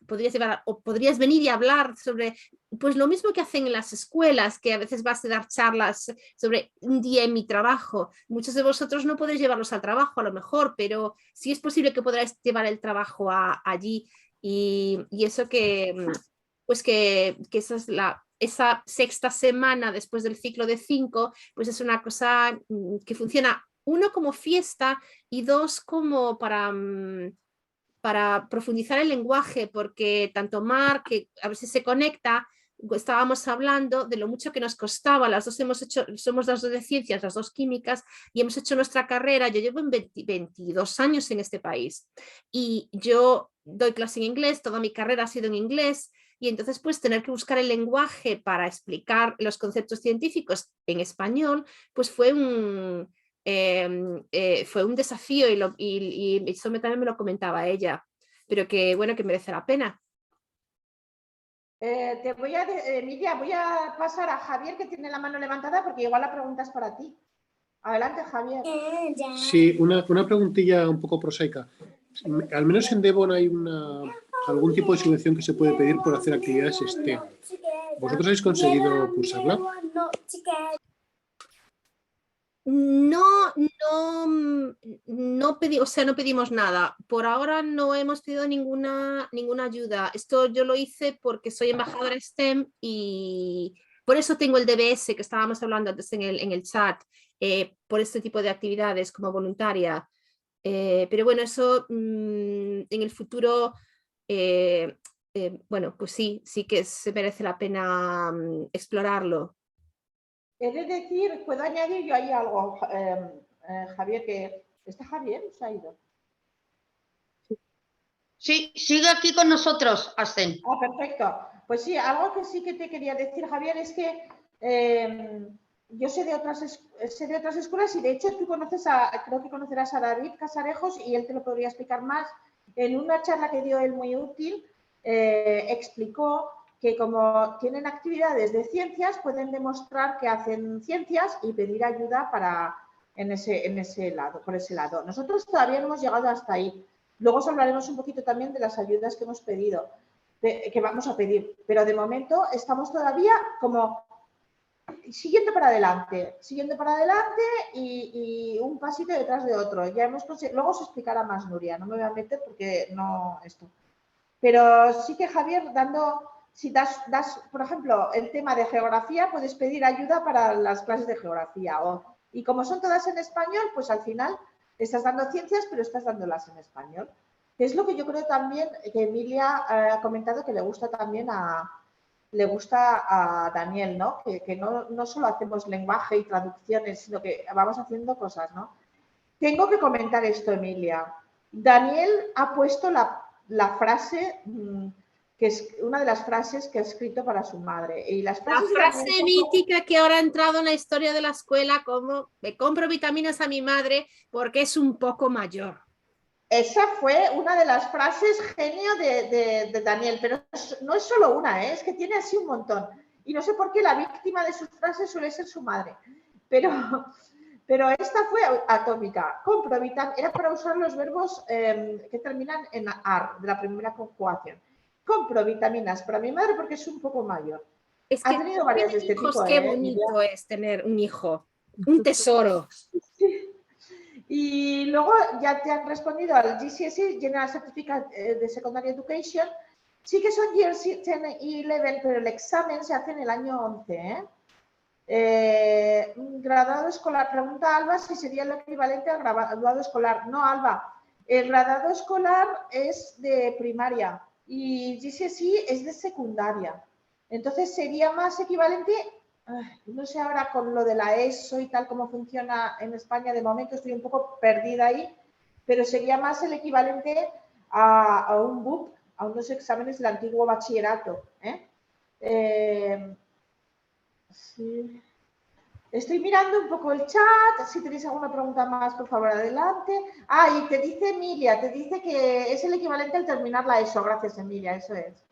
podrías llevar o podrías venir y hablar sobre pues lo mismo que hacen en las escuelas, que a veces vas a dar charlas sobre un día en mi trabajo. Muchos de vosotros no podéis llevarlos al trabajo a lo mejor, pero sí es posible que podráis llevar el trabajo allí y eso pues que esa sexta semana después del ciclo de 5, pues es una cosa que funciona, uno, como fiesta y dos, como para profundizar el lenguaje, porque tanto Mar, que a ver si se conecta, estábamos hablando de lo mucho que nos costaba, las dos somos las dos de ciencias, las dos químicas, y hemos hecho nuestra carrera. Yo llevo 22 años en este país y yo doy clase en inglés, toda mi carrera ha sido en inglés, y entonces pues tener que buscar el lenguaje para explicar los conceptos científicos en español, pues fue un desafío y eso también me lo comentaba ella, pero que bueno, que merece la pena. Emilia, voy a pasar a Javier, que tiene la mano levantada, porque igual la pregunta es para ti. Adelante, Javier. Sí, una preguntilla un poco prosaica. Al menos en Devon hay algún tipo de subvención que se puede pedir por hacer actividades STEM. ¿Vosotros habéis conseguido cursarla? No pedimos nada. Por ahora no hemos pedido ninguna ayuda. Esto yo lo hice porque soy embajadora STEM y por eso tengo el DBS que estábamos hablando antes en el chat, por este tipo de actividades como voluntaria. Pero bueno, eso en el futuro, bueno, pues sí que se merece la pena explorarlo. He de decir, puedo añadir yo ahí algo, Javier, que ¿está Javier o se ha ido? Sí, sigue aquí con nosotros, Ascen. Ah, perfecto. Pues sí, algo que sí que te quería decir, Javier, es que yo sé de otras escuelas y de hecho tú creo que conocerás a David Casarejos y él te lo podría explicar más. En una charla que dio él muy útil, explicó que como tienen actividades de ciencias, pueden demostrar que hacen ciencias y pedir ayuda en ese lado, por ese lado. Nosotros todavía no hemos llegado hasta ahí. Luego os hablaremos un poquito también de las ayudas que hemos pedido, que vamos a pedir, pero de momento estamos todavía como siguiendo para adelante y un pasito detrás de otro. Ya hemos luego os explicará más Nuria, no me voy a meter porque no esto. Pero sí que Javier, si das, por ejemplo, el tema de geografía, puedes pedir ayuda para las clases de geografía. Y como son todas en español, pues al final estás dando ciencias, pero estás dándolas en español. Es lo que yo creo también que Emilia ha comentado que le gusta también a Daniel, ¿no? Que no solo hacemos lenguaje y traducciones, sino que vamos haciendo cosas, ¿no? Tengo que comentar esto, Emilia. Daniel ha puesto la frase, que es una de las frases que ha escrito para su madre. Y las frases la frase mítica que ahora ha entrado en la historia de la escuela como me compro vitaminas a mi madre porque es un poco mayor. Esa fue una de las frases genio de Daniel, pero no es solo una, es que tiene así un montón. Y no sé por qué la víctima de sus frases suele ser su madre. Pero esta fue atómica. Compro vitaminas, era para usar los verbos que terminan en ar, de la primera conjugación. Compro vitaminas para mi madre porque es un poco mayor. Es que ha tenido varias de este tipo. Qué bonito es tener un hijo, un tesoro. Sí. Y luego ya te han respondido al GCSE, General Certificate de Secondary Education. Sí que son Year 10 y 11, pero el examen se hace en el año 11. Graduado escolar, pregunta Alba si sería lo equivalente al graduado escolar. No, Alba, el graduado escolar es de primaria y GCSE es de secundaria. Entonces sería más equivalente, no sé ahora con lo de la ESO y tal cómo funciona en España, de momento estoy un poco perdida ahí, pero sería más el equivalente a un BUP, a unos exámenes del antiguo bachillerato. Sí. Estoy mirando un poco el chat, si tenéis alguna pregunta más, por favor, adelante. Y te dice Emilia, te dice que es el equivalente al terminar la ESO. Gracias, Emilia, eso es.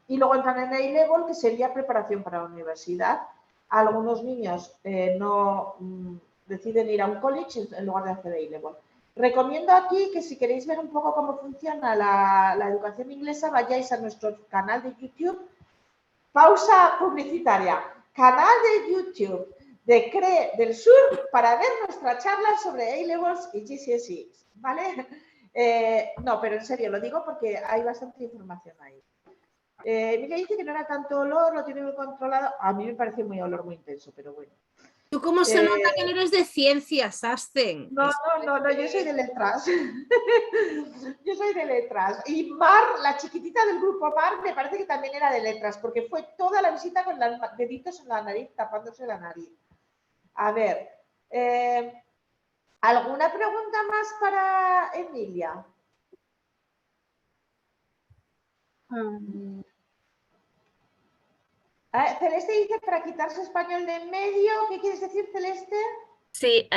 Y luego entran en A-Level, que sería preparación para la universidad. Algunos niños no deciden ir a un college en lugar de hacer A-Level. Recomiendo aquí que si queréis ver un poco cómo funciona la educación inglesa, vayáis a nuestro canal de YouTube. Pausa publicitaria. Canal de YouTube de CRE del Sur para ver nuestra charla sobre A-Levels y GCSE, ¿vale? No, pero en serio, lo digo porque hay bastante información ahí. Emilia dice que no era tanto olor, lo tiene muy controlado. A mí me parece muy olor muy intenso, pero bueno. ¿Tú cómo se nota que no eres de ciencias, Ascen? No, yo soy de letras. Yo soy de letras. Y Mar, la chiquitita del grupo Mar, me parece que también era de letras, porque fue toda la visita con los deditos en la nariz, tapándose la nariz. A ver, ¿alguna pregunta más para Emilia? Celeste dice para quitarse español de en medio. ¿Qué quieres decir, Celeste? Sí,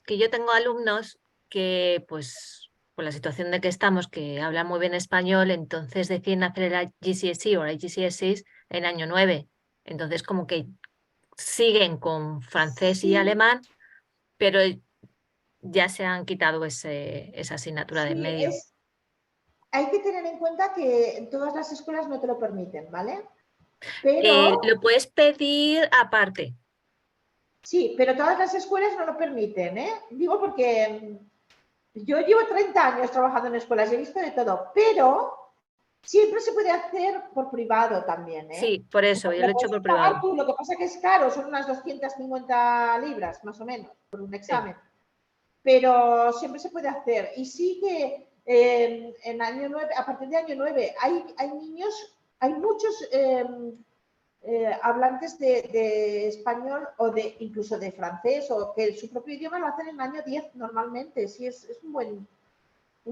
que yo tengo alumnos que, pues, por la situación de que estamos, que hablan muy bien español, entonces deciden hacer el GCSE o el GCSE en año 9. Entonces, como que siguen con francés y alemán, pero ya se han quitado esa asignatura de en medio. Hay que tener en cuenta que en todas las escuelas no te lo permiten, ¿vale? Pero lo puedes pedir aparte. Sí, pero todas las escuelas no lo permiten, ¿eh? Digo porque yo llevo 30 años trabajando en escuelas y he visto de todo, pero siempre se puede hacer por privado también, ¿eh? Sí, por eso, yo lo he hecho por privado. Tú, lo que pasa es que es caro, son unas 250 libras, más o menos, por un examen. Sí. Pero siempre se puede hacer. Y sí que en año 9, a partir de año 9, hay niños, hay muchos hablantes de español o incluso de francés, o que su propio idioma lo hacen en el año 10 normalmente. Sí, es un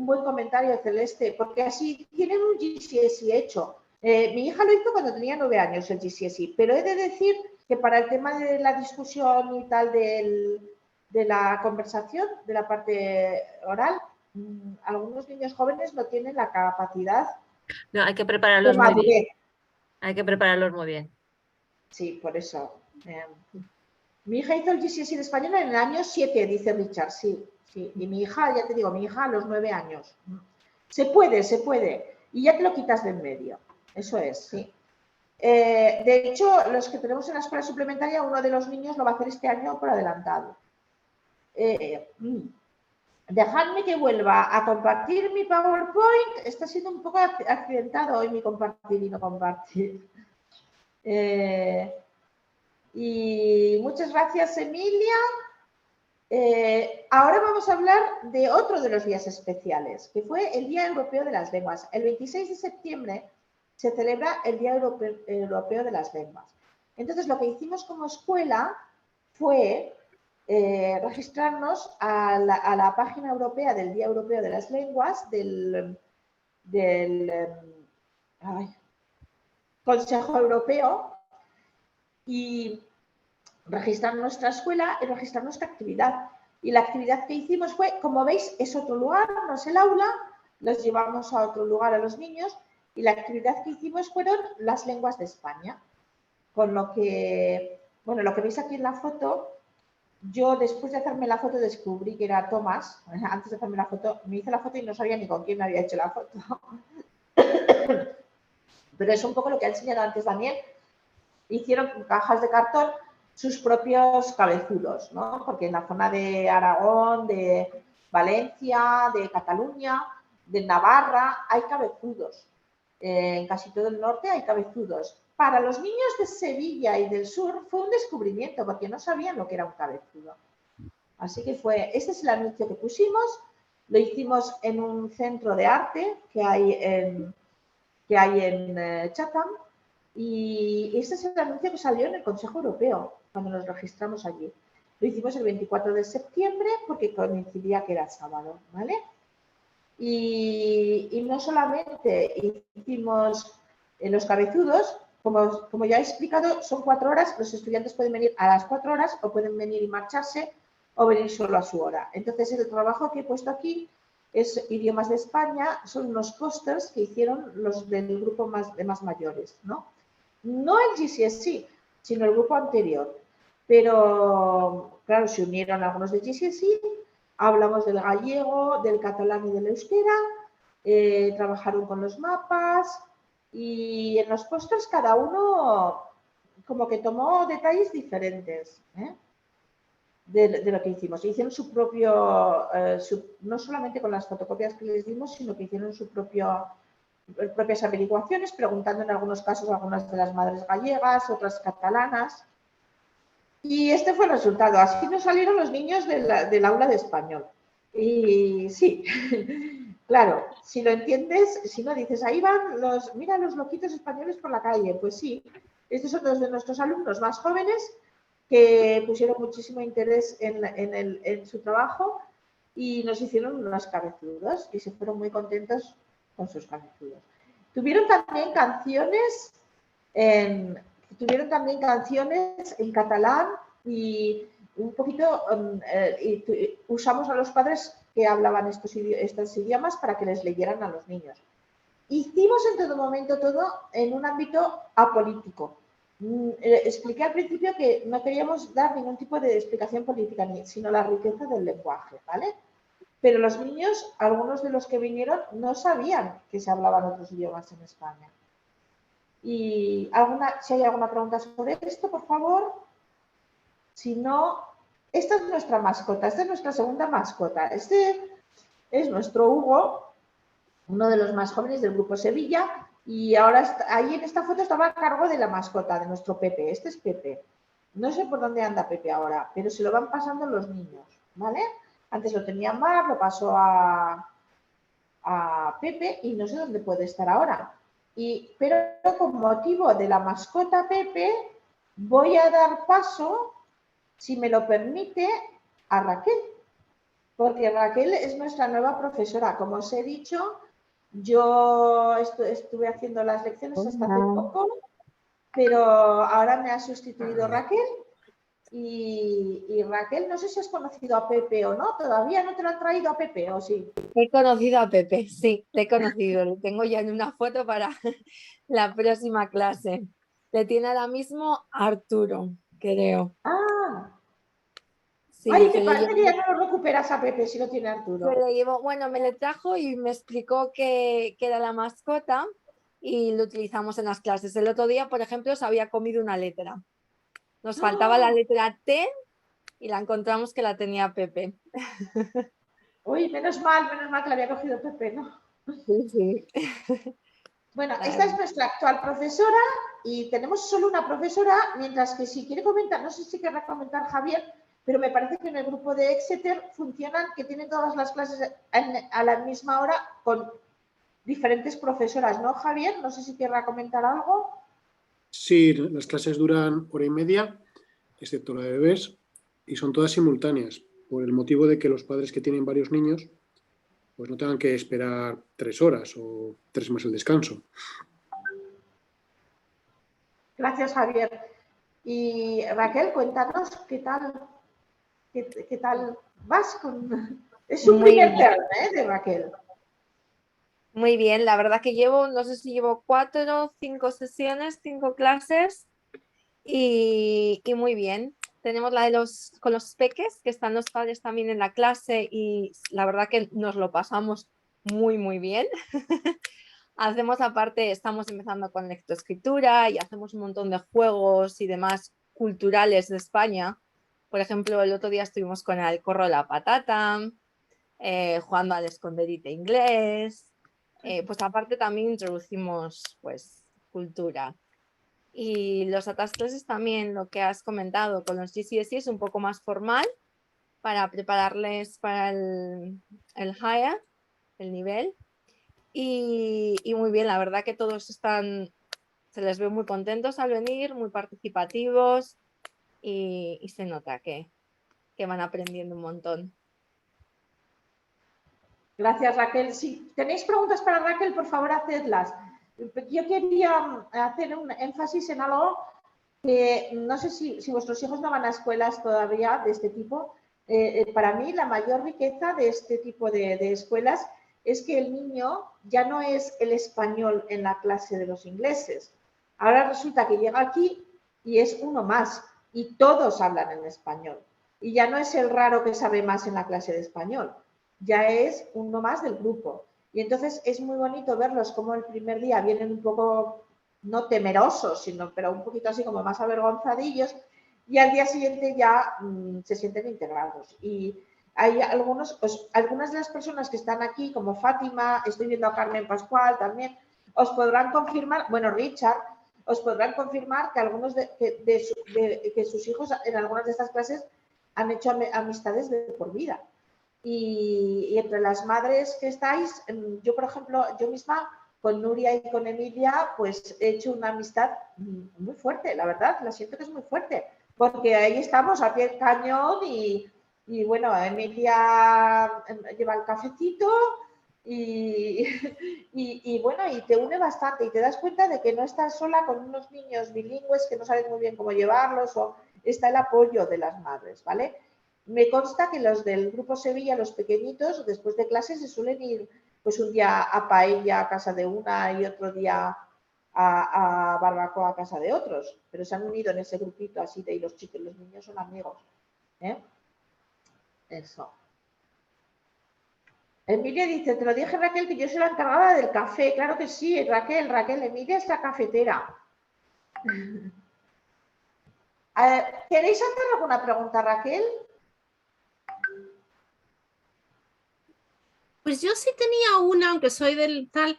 buen comentario, Celeste, porque así tienen un GCSE hecho. Mi hija lo hizo cuando tenía 9 años el GCSE, pero he de decir que para el tema de la discusión y tal de la conversación, de la parte oral, algunos niños jóvenes no tienen la capacidad No, hay que de prepararlos muy bien. madurez. Hay que prepararlos muy bien. Sí, por eso. Mi hija hizo el GCSE de español en el año 7, dice Richard, sí. Y mi hija, ya te digo, mi hija a los 9 años. Se puede. Y ya te lo quitas de en medio. Eso es, sí. De hecho, los que tenemos en la escuela suplementaria, uno de los niños lo va a hacer este año por adelantado. Dejadme que vuelva a compartir mi PowerPoint. Está siendo un poco accidentado hoy mi compartir y no compartir. Y muchas gracias, Emilia. Ahora vamos a hablar de otro de los días especiales, que fue el Día Europeo de las Lenguas. El 26 de septiembre se celebra el Día Europeo de las Lenguas. Entonces, lo que hicimos como escuela fue registrarnos a la página europea del Día Europeo de las Lenguas del Consejo Europeo y registrar nuestra escuela y registrar nuestra actividad. Y la actividad que hicimos fue, como veis, es otro lugar, no es el aula, los llevamos a otro lugar a los niños y la actividad que hicimos fueron las lenguas de España. Con lo que, bueno, lo que veis aquí en la foto, yo después de hacerme la foto descubrí que era Tomás. Antes de hacerme la foto, me hice la foto y no sabía ni con quién me había hecho la foto. Pero es un poco lo que ha enseñado antes Daniel. Hicieron con cajas de cartón sus propios cabezudos, ¿no? Porque en la zona de Aragón, de Valencia, de Cataluña, de Navarra, hay cabezudos. En casi todo el norte hay cabezudos. Para los niños de Sevilla y del sur fue un descubrimiento porque no sabían lo que era un cabezudo. Así que este es el anuncio que pusimos, lo hicimos en un centro de arte que hay en Chatham y este es el anuncio que salió en el Consejo Europeo cuando nos registramos allí. Lo hicimos el 24 de septiembre porque coincidía que era sábado, ¿vale? Y no solamente hicimos los cabezudos, como ya he explicado, son 4 horas, los estudiantes pueden venir a las 4 horas o pueden venir y marcharse o venir solo a su hora. Entonces, el trabajo que he puesto aquí es Idiomas de España, son unos pósters que hicieron los del grupo de más mayores, ¿no? No el GCSE, sino el grupo anterior. Pero, claro, se unieron algunos de GCSE, hablamos del gallego, del catalán y del euskera, trabajaron con los mapas y en los pósters cada uno como que tomó detalles diferentes de lo que hicimos. Hicieron su propio, no solamente con las fotocopias que les dimos, sino que hicieron sus propias averiguaciones, preguntando en algunos casos a algunas de las madres gallegas, otras catalanas. Y este fue el resultado. Así nos salieron los niños del aula de español. Y sí, claro, si lo entiendes, si no dices, ahí van mira los loquitos españoles por la calle. Pues sí, estos son dos de nuestros alumnos más jóvenes que pusieron muchísimo interés en su trabajo y nos hicieron unos cabezudos y se fueron muy contentos con sus cabezudos. Tuvieron también canciones en catalán y un poquito usamos a los padres que hablaban estos idiomas para que les leyeran a los niños. Hicimos en todo momento todo en un ámbito apolítico. Expliqué al principio que no queríamos dar ningún tipo de explicación política, sino la riqueza del lenguaje, ¿vale? Pero los niños, algunos de los que vinieron, no sabían que se hablaban otros idiomas en España. Y si hay alguna pregunta sobre esto, por favor. Si no, esta es nuestra mascota, esta es nuestra segunda mascota. Este es nuestro Hugo, uno de los más jóvenes del Grupo Sevilla, y ahora ahí en esta foto estaba a cargo de la mascota, de nuestro Pepe. Este es Pepe. No sé por dónde anda Pepe ahora, pero se lo van pasando los niños, ¿vale? Antes lo tenía Mar, lo pasó a Pepe y no sé dónde puede estar ahora. Pero con motivo de la mascota Pepe, voy a dar paso, si me lo permite, a Raquel, porque Raquel es nuestra nueva profesora. Como os he dicho, yo estuve haciendo las lecciones hasta hace poco, pero ahora me ha sustituido Raquel. Y Raquel, no sé si has conocido a Pepe o no, todavía no te lo han traído a Pepe, ¿o sí? He conocido a Pepe, sí, le he conocido, lo tengo ya en una foto para la próxima clase. Le tiene ahora mismo Arturo, creo. Ah, Sí, ay, me que le parece que llevo- ya no lo recuperas a Pepe si lo tiene Arturo. que le llevo- bueno, me le trajo y me explicó que era la mascota y lo utilizamos en las clases. El otro día, por ejemplo, se había comido una letra. Nos faltaba la letra T y la encontramos que la tenía Pepe. Uy, menos mal que le había cogido Pepe, ¿no? Sí, sí. Bueno, La esta es verdad. nuestra actual profesora y tenemos solo una profesora, mientras que si quiere comentar, no sé si querrá comentar Javier, pero me parece que en el grupo de Exeter funcionan que tienen todas las clases a la misma hora con diferentes profesoras, ¿no, Javier? No sé si querrá comentar algo. Sí, las clases duran hora y media, excepto la de bebés, y son todas simultáneas, por el motivo de que los padres que tienen varios niños pues no tengan que esperar 3 horas o 3 más el descanso. Gracias, Javier. Y Raquel, cuéntanos qué tal vas con... Es su Muy primer bien. term, de Raquel. Muy bien, la verdad que llevo, no sé si llevo 4 o 5 sesiones, 5 clases y muy bien. Tenemos la de con los peques, que están los padres también en la clase y la verdad que nos lo pasamos muy bien. Hacemos aparte, estamos empezando con lectoescritura y hacemos un montón de juegos y demás culturales de España. Por ejemplo, el otro día estuvimos con el corro de la patata, jugando al escondite inglés. Pues aparte también introducimos pues cultura. Y los atasclases también, lo que has comentado con los GCSE es un poco más formal para prepararles para el higher, el nivel. Y muy bien, la verdad que todos se les ve muy contentos al venir, muy participativos y se nota que van aprendiendo un montón. Gracias, Raquel. Si tenéis preguntas para Raquel, por favor, hacedlas. Yo quería hacer un énfasis en algo que no sé si vuestros hijos no van a escuelas todavía de este tipo. Para mí, la mayor riqueza de este tipo de escuelas es que el niño ya no es el español en la clase de los ingleses. Ahora resulta que llega aquí y es uno más y todos hablan en español. Y ya no es el raro que sabe más en la clase de español, ya es uno más del grupo. Y entonces es muy bonito verlos como el primer día vienen un poco, no temerosos, pero un poquito así como más avergonzadillos, y al día siguiente ya se sienten integrados. Y hay algunas de las personas que están aquí, como Fátima, estoy viendo a Carmen Pascual también, os podrán confirmar, bueno, Richard, os podrán confirmar que algunos que sus hijos en algunas de estas clases han hecho amistades de por vida. Y entre las madres que estáis, yo, por ejemplo, yo misma con Nuria y con Emilia, pues he hecho una amistad muy fuerte, la verdad, la siento que es muy fuerte, porque ahí estamos a pie del cañón y bueno, Emilia lleva el cafecito y bueno, y te une bastante y te das cuenta de que no estás sola con unos niños bilingües que no sabes muy bien cómo llevarlos o está el apoyo de las madres, ¿vale? Me consta que los del Grupo Sevilla, los pequeñitos, después de clases se suelen ir pues un día a paella a casa de una y otro día a barbacoa a casa de otros, pero se han unido en ese grupito así de y los chicos, los niños son amigos. Eso. Emilia dice, te lo dije Raquel que yo soy la encargada del café. Claro que sí, Raquel, Emilia es la cafetera. ¿Queréis hacer alguna pregunta, Raquel? Pues yo sí tenía una, aunque soy del tal,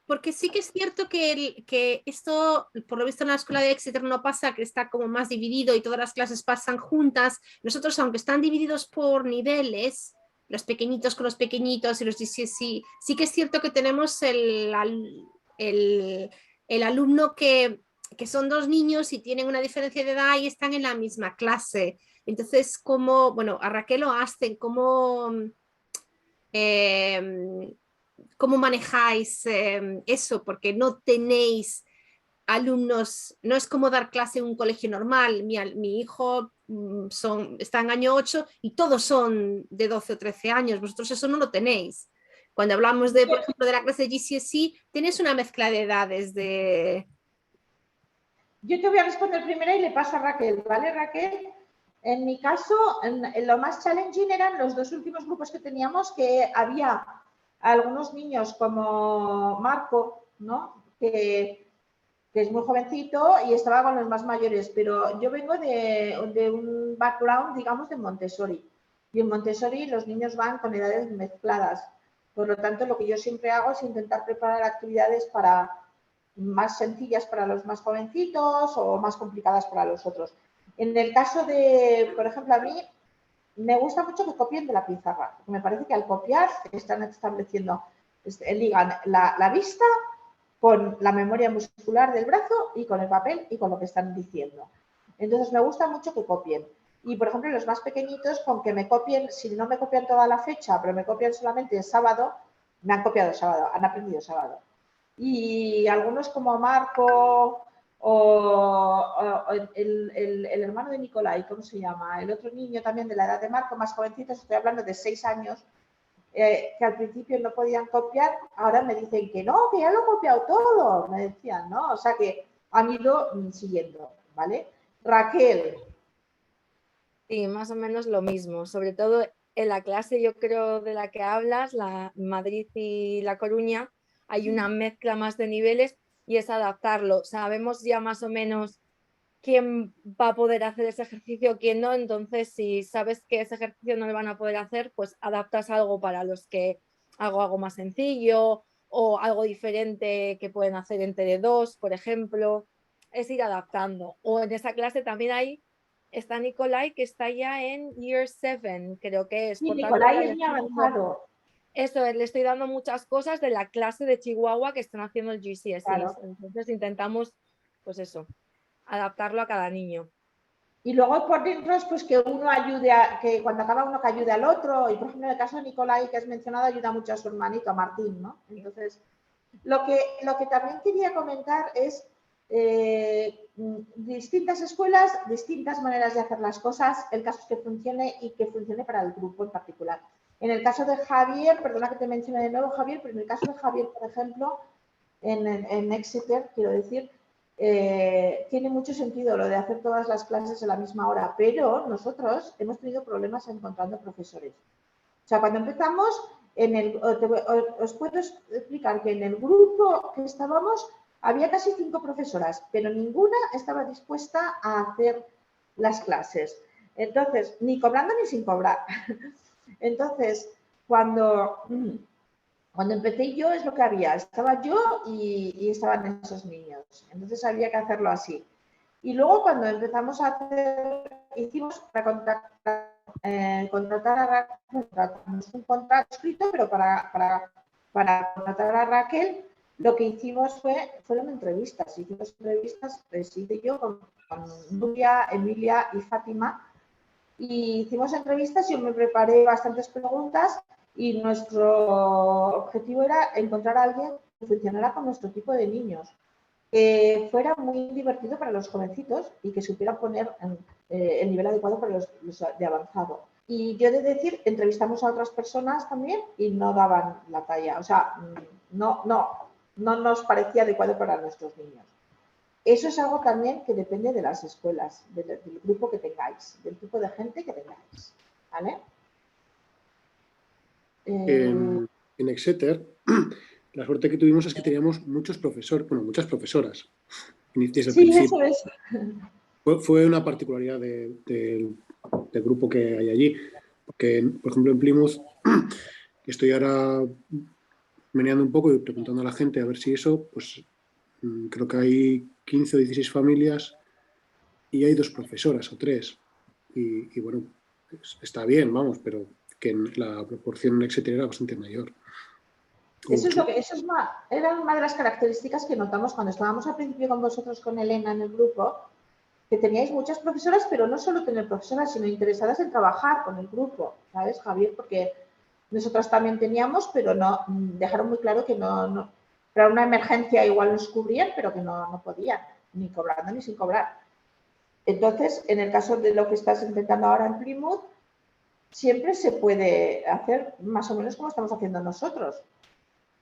porque sí que es cierto que esto, por lo visto en la escuela de Exeter no pasa, que está como más dividido y todas las clases pasan juntas. Nosotros, aunque están divididos por niveles, los pequeñitos con los pequeñitos y los GCSE. Sí que es cierto que tenemos el alumno que son dos niños y tienen una diferencia de edad y están en la misma clase. Entonces, bueno, a Raquel lo hacen, ¿cómo manejáis eso? Porque no tenéis alumnos, no es como dar clase en un colegio normal. Mi hijo está en año 8 y todos son de 12 o 13 años. Vosotros eso no lo tenéis. Cuando hablamos de, por ejemplo, de la clase de GCSE, tienes una mezcla de edades de... Yo te voy a responder primero y le paso a Raquel, ¿vale, Raquel? En mi caso, en lo más challenging eran los dos últimos grupos que teníamos, que había algunos niños como Marco, ¿no? Que es muy jovencito y estaba con los más mayores, pero yo vengo de un background, digamos, de Montessori. Y en Montessori los niños van con edades mezcladas. Por lo tanto, lo que yo siempre hago es intentar preparar actividades más sencillas para los más jovencitos o más complicadas para los otros. En el caso de, por ejemplo, a mí me gusta mucho que copien de la pizarra, porque me parece que al copiar están estableciendo, ligan la vista con la memoria muscular del brazo y con el papel y con lo que están diciendo. Entonces me gusta mucho que copien. Y, por ejemplo, los más pequeñitos, con que me copien, si no me copian toda la fecha, pero me copian solamente el sábado, me han copiado el sábado, han aprendido el sábado. Y algunos como Marco o el hermano de Nicolai, ¿cómo se llama? El otro niño también de la edad de Marco, más jovencitos, estoy hablando de 6 años, que al principio no podían copiar, ahora me dicen que no, que ya lo he copiado todo, me decían, ¿no? O sea que han ido siguiendo, ¿vale? Raquel. Sí, más o menos lo mismo, sobre todo en la clase, yo creo, de la que hablas, la Madrid y La Coruña, hay una mezcla más de niveles y es adaptarlo. Sabemos ya más o menos quién va a poder hacer ese ejercicio, quién no. Entonces, si sabes que ese ejercicio no lo van a poder hacer, pues adaptas algo para los que hago algo más sencillo o algo diferente que pueden hacer entre dos, por ejemplo. Es ir adaptando. O en esa clase también está Nicolai, que está ya en Year 7, creo que es. Sí, Por Nicolai tanto, es muy avanzado. eso, le estoy dando muchas cosas de la clase de Chihuahua que están haciendo el GCSE. Claro. Entonces intentamos, pues eso, adaptarlo a cada niño. Y luego por dentro, pues que uno ayude, que cuando acaba uno que ayude al otro. Y por ejemplo, en el caso de Nicolai, que has mencionado, ayuda mucho a su hermanito, a Martín, ¿no? Entonces, lo que también quería comentar es distintas escuelas, distintas maneras de hacer las cosas. El caso es que funcione y que funcione para el grupo en particular. En el caso de Javier, perdona que te mencione de nuevo, Javier, pero en el caso de Javier, por ejemplo, en Exeter, quiero decir, tiene mucho sentido lo de hacer todas las clases a la misma hora, pero nosotros hemos tenido problemas encontrando profesores. O sea, cuando empezamos, os puedo explicar que en el grupo que estábamos había casi 5 profesoras, pero ninguna estaba dispuesta a hacer las clases. Entonces, ni cobrando ni sin cobrar. Entonces, cuando empecé yo es lo que había, estaba yo y estaban esos niños, entonces había que hacerlo así. Y luego cuando empezamos a hacer, hicimos para contratar a Raquel, un contrato escrito, pero para contratar a Raquel, lo que hicimos fueron entrevistas. Hicimos entrevistas, hice yo con Nuria, Emilia y Fátima, y hicimos entrevistas, yo me preparé bastantes preguntas y nuestro objetivo era encontrar a alguien que funcionara con nuestro tipo de niños, que fuera muy divertido para los jovencitos y que supiera poner el nivel adecuado para los de avanzado. Y yo he de decir, entrevistamos a otras personas también y no daban la talla, o sea, no nos parecía adecuado para nuestros niños. Eso es algo también que depende de las escuelas, del grupo que tengáis, del tipo de gente que tengáis, ¿vale? En Exeter, la suerte que tuvimos es que teníamos muchas profesoras. Desde el principio. Eso es. Fue una particularidad del grupo que hay allí. Porque, por ejemplo, en Plymouth, estoy ahora meneando un poco y preguntando a la gente a ver si eso, pues creo que hay 15 o 16 familias y hay 2 profesoras o 3. Y bueno, está bien, vamos, pero que la proporción en Exeter era bastante mayor. Era una de las características que notamos cuando estábamos al principio con vosotros, con Elena en el grupo, que teníais muchas profesoras, pero no solo tener profesoras, sino interesadas en trabajar con el grupo, ¿sabes, Javier? Porque nosotros también teníamos, pero no dejaron muy claro que no para una emergencia igual nos cubrían, pero que no podían, ni cobrando ni sin cobrar. Entonces, en el caso de lo que estás intentando ahora en Plymouth, siempre se puede hacer más o menos como estamos haciendo nosotros.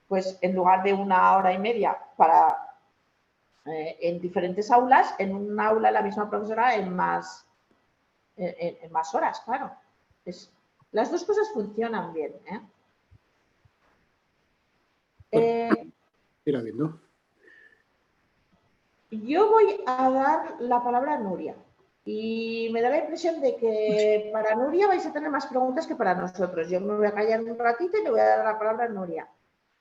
Pues en lugar de 1 hora y media en diferentes aulas, en un aula la misma profesora en más horas, claro. Las dos cosas funcionan bien. Ir viendo. Yo voy a dar la palabra a Nuria y me da la impresión de que para Nuria vais a tener más preguntas que para nosotros. Yo me voy a callar un ratito y le voy a dar la palabra a Nuria.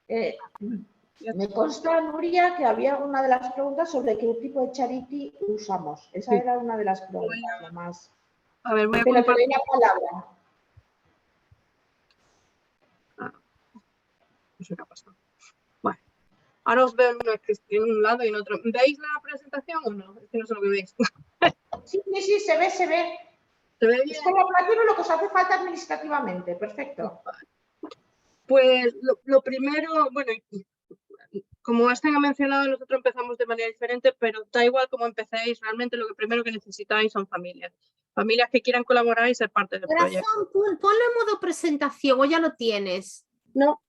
Me consta, Nuria, que había una de las preguntas sobre qué tipo de charity usamos. Esa era una de las preguntas, la más. A ver, voy a Pero te doy compartir. la palabra. No sé qué ha pasado. Bueno, ahora os veo en un lado y en otro. ¿Veis la presentación o no? Es que no sé lo que veis. Sí, se ve. ¿Se ve bien? Es como platino lo que os hace falta administrativamente. Perfecto. Pues lo primero, bueno, como Asten ha mencionado, nosotros empezamos de manera diferente, pero da igual cómo empecéis, realmente lo que primero que necesitáis son familias. Familias que quieran colaborar y ser parte del proyecto. Ponlo en modo presentación o ya lo tienes. No.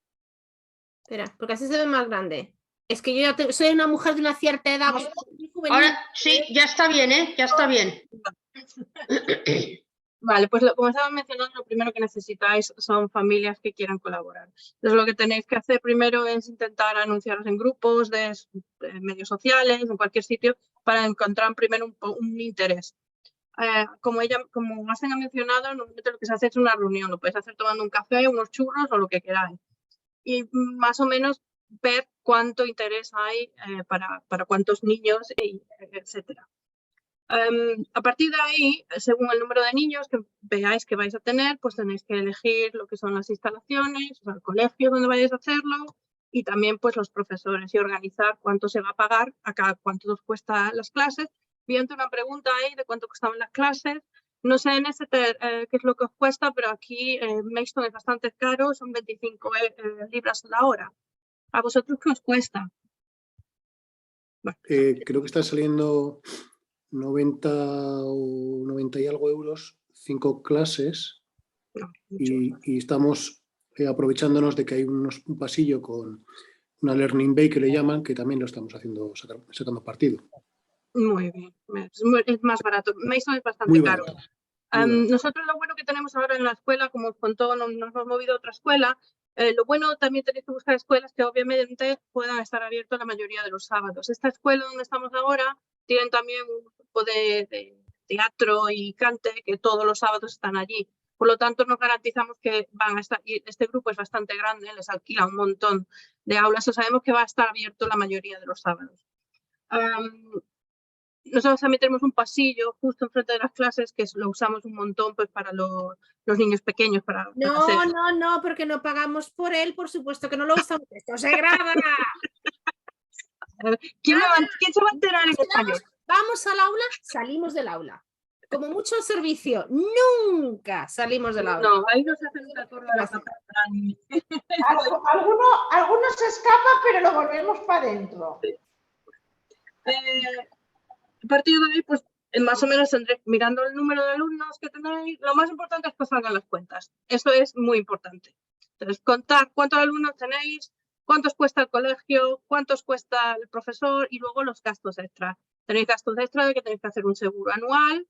Espera, porque así se ve más grande. Es que yo ya soy una mujer de una cierta edad. Ahora sí, ya está bien, ¿eh? Ya está bien. Vale, pues como estaba mencionando, lo primero que necesitáis son familias que quieran colaborar. Entonces lo que tenéis que hacer primero es intentar anunciaros en grupos de medios sociales, en cualquier sitio, para encontrar primero un interés. Como Asten ha mencionado, normalmente lo que se hace es una reunión, lo podéis hacer tomando un café, unos churros o lo que queráis. Y más o menos ver cuánto interés hay para cuántos niños, etcétera. A partir de ahí, según el número de niños que veáis que vais a tener, pues tenéis que elegir lo que son las instalaciones, o sea, el colegio donde vayáis a hacerlo y también pues los profesores y organizar cuánto se va a pagar, cuánto os cuesta las clases. Viendo una pregunta ahí de cuánto costaban las clases. No sé en Exeter qué es lo que os cuesta, pero aquí Maidstone es bastante caro, son 25 libras la hora. ¿A vosotros qué os cuesta? Bueno. Creo que está saliendo 90 o 90 y algo euros, 5 clases, y estamos aprovechándonos de que hay un pasillo con una Learning Bay que le llaman, que también lo estamos haciendo, sacando partido. Muy bien, es más barato. Maidstone es bastante Muy caro. barato. Nosotros lo bueno que tenemos ahora en la escuela, como os contó, nos hemos movido a otra escuela. Lo bueno también tenéis que buscar escuelas que obviamente puedan estar abiertas la mayoría de los sábados. Esta escuela donde estamos ahora tienen también un grupo de teatro y cante que todos los sábados están allí. Por lo tanto, nos garantizamos que van a estar, y este grupo es bastante grande, les alquila un montón de aulas, o sabemos que va a estar abierto la mayoría de los sábados. Nosotros también tenemos un pasillo justo enfrente de las clases que lo usamos un montón pues para los niños pequeños. No, porque no pagamos por él, por supuesto que no lo usamos. ¡Esto se graba! ¿Quién se va a enterar en español? Vamos al aula, salimos del aula. Como mucho servicio, nunca salimos del aula. No, ahí no se hace nunca turno de la patata. Alguno se escapa, pero lo volvemos para adentro. A partir de ahí, pues más o menos mirando el número de alumnos que tenéis, lo más importante es que salgan las cuentas. Eso es muy importante. Entonces, contar cuántos alumnos tenéis, cuántos cuesta el colegio, cuántos cuesta el profesor y luego los gastos extras. Tenéis gastos extras de que tenéis que hacer un seguro anual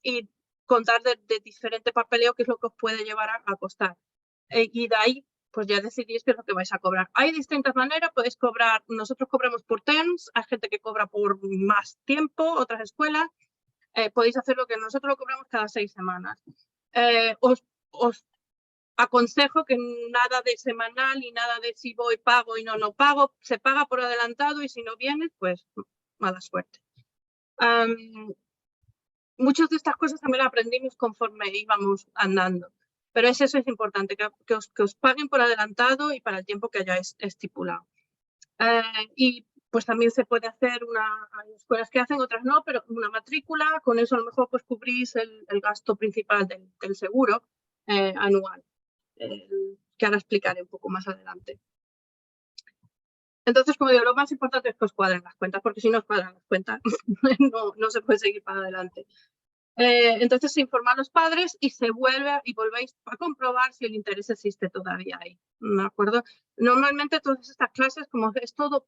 y contar de diferente papeleo qué es lo que os puede llevar a costar. Y de ahí, pues ya decidís qué es lo que vais a cobrar. Hay distintas maneras, podéis cobrar, nosotros cobramos por terms, hay gente que cobra por más tiempo, otras escuelas, podéis hacer lo que nosotros lo cobramos cada 6 semanas. Os aconsejo que nada de semanal y nada de si voy, pago y no pago, se paga por adelantado y si no vienes, pues mala suerte. Muchas de estas cosas también las aprendimos conforme íbamos andando. Pero eso es importante, que os paguen por adelantado y para el tiempo que hayáis estipulado. Y pues también se puede hacer hay escuelas que hacen, otras no, pero una matrícula, con eso a lo mejor pues cubrís el gasto principal del seguro anual, que ahora explicaré un poco más adelante. Entonces, como digo, lo más importante es que os cuadren las cuentas, porque si no os cuadran las cuentas no se puede seguir para adelante. Entonces se informa a los padres y volvéis a comprobar si el interés existe todavía ahí, ¿de acuerdo? Normalmente todas estas clases, como es todo,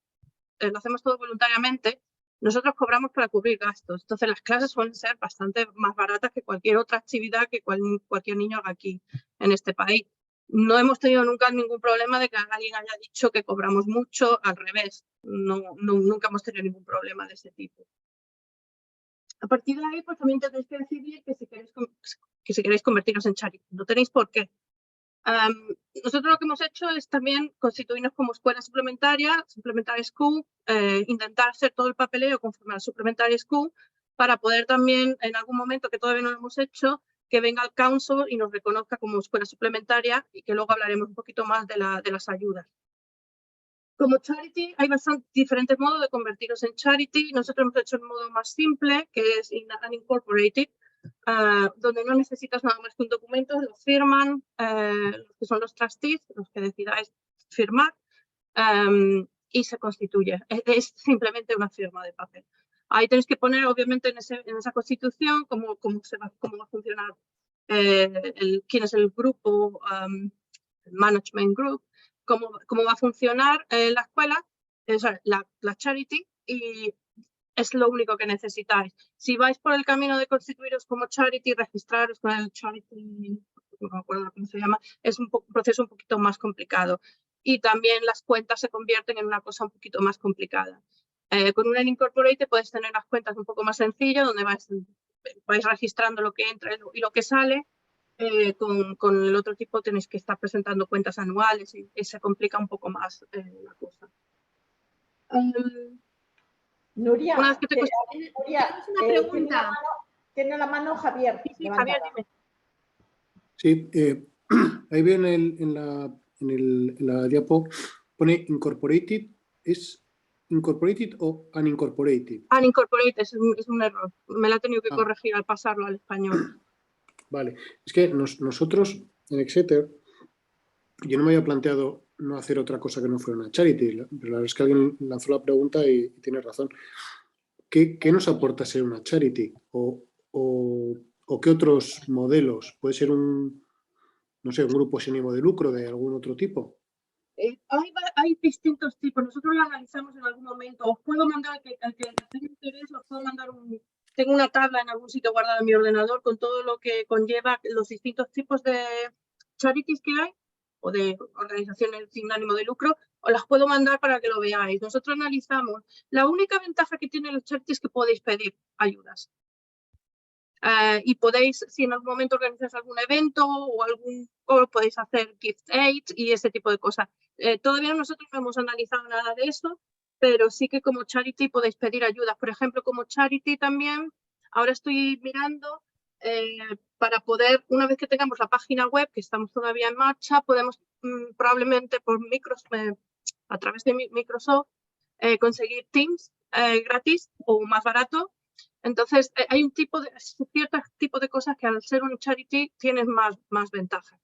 lo hacemos todo voluntariamente, nosotros cobramos para cubrir gastos. Entonces las clases suelen ser bastante más baratas que cualquier otra actividad que cualquier niño haga aquí en este país. No hemos tenido nunca ningún problema de que alguien haya dicho que cobramos mucho, al revés. Nunca hemos tenido ningún problema de ese tipo. A partir de ahí, pues también tenéis que decidir que si queréis convertiros en charity. No tenéis por qué. Nosotros lo que hemos hecho es también constituirnos como escuela suplementaria, Supplementary School, intentar hacer todo el papeleo conforme a la Supplementary School para poder también, en algún momento que todavía no lo hemos hecho, que venga el council y nos reconozca como escuela suplementaria y que luego hablaremos un poquito más de las ayudas. Como charity hay diferentes modos de convertiros en charity. Nosotros hemos hecho el modo más simple, que es unincorporated, donde no necesitas nada más que un documento, lo firman los que son los trustees, los que decidáis firmar, y se constituye. Es simplemente una firma de papel. Ahí tenéis que poner, obviamente, en esa constitución cómo va a funcionar, quién es el grupo, el management group, cómo va a funcionar la escuela, la charity, y es lo único que necesitáis. Si vais por el camino de constituiros como charity, registraros con el charity, no me acuerdo cómo se llama, es un proceso un poquito más complicado. Y también las cuentas se convierten en una cosa un poquito más complicada. Con un Unincorporated puedes tener las cuentas un poco más sencillas, donde vais registrando lo que entra y lo que sale. Con el otro tipo tenéis que estar presentando cuentas anuales y se complica un poco más la cosa. Nuria, una pregunta. Tiene la mano Javier. Sí, Javier, dime. Sí, ahí veo en la diapo, pone incorporated, ¿es incorporated o unincorporated? Unincorporated es un error, me la he tenido que corregir al pasarlo al español. Vale, es que nosotros en Exeter, yo no me había planteado no hacer otra cosa que no fuera una charity, pero la verdad es que alguien lanzó la pregunta y tiene razón. ¿Qué nos aporta ser una charity? ¿O qué otros modelos? ¿Puede ser un grupo sin ánimo de lucro de algún otro tipo? Hay distintos tipos. Nosotros lo analizamos en algún momento. Os puedo mandar, al que tenga interés, os puedo mandar tengo una tabla en algún sitio guardada en mi ordenador con todo lo que conlleva los distintos tipos de charities que hay o de organizaciones sin ánimo de lucro. Os las puedo mandar para que lo veáis. Nosotros analizamos. La única ventaja que tienen los charities es que podéis pedir ayudas. Y podéis, si en algún momento organizáis algún evento o podéis hacer gift aid y ese tipo de cosas. Todavía nosotros no hemos analizado nada de eso, pero sí que como charity podéis pedir ayudas. Por ejemplo, como charity también, ahora estoy mirando para poder, una vez que tengamos la página web, que estamos todavía en marcha, podemos probablemente a través de Microsoft conseguir Teams gratis o más barato. Entonces, hay ciertos tipos de cosas que al ser un charity tienes más ventajas.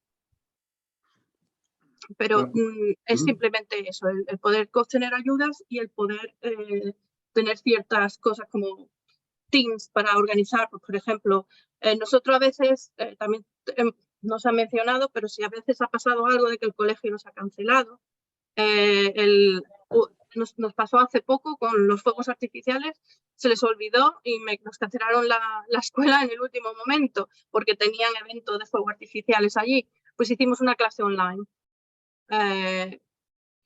Pero es simplemente eso, el poder obtener ayudas y el poder tener ciertas cosas como teams para organizar. Pues, por ejemplo, nosotros a veces, también nos han mencionado, pero si a veces ha pasado algo de que el colegio nos ha cancelado, nos pasó hace poco con los fuegos artificiales, se les olvidó y nos cancelaron la escuela en el último momento porque tenían eventos de fuegos artificiales allí. Pues hicimos una clase online.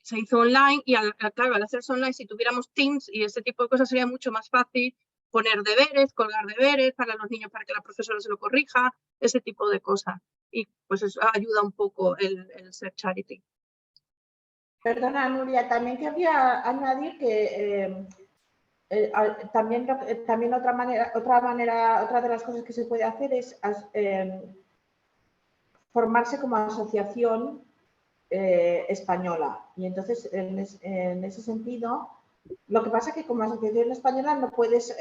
Se hizo online y claro, al hacerse online, si tuviéramos Teams y ese tipo de cosas, sería mucho más fácil poner deberes, colgar deberes para los niños para que la profesora se lo corrija, ese tipo de cosas. Y pues eso ayuda un poco el ser charity. Perdona, Nuria, también querría añadir que también otra de las cosas que se puede hacer es formarse como asociación española. Y entonces, en ese sentido, lo que pasa es que como asociación española no puedes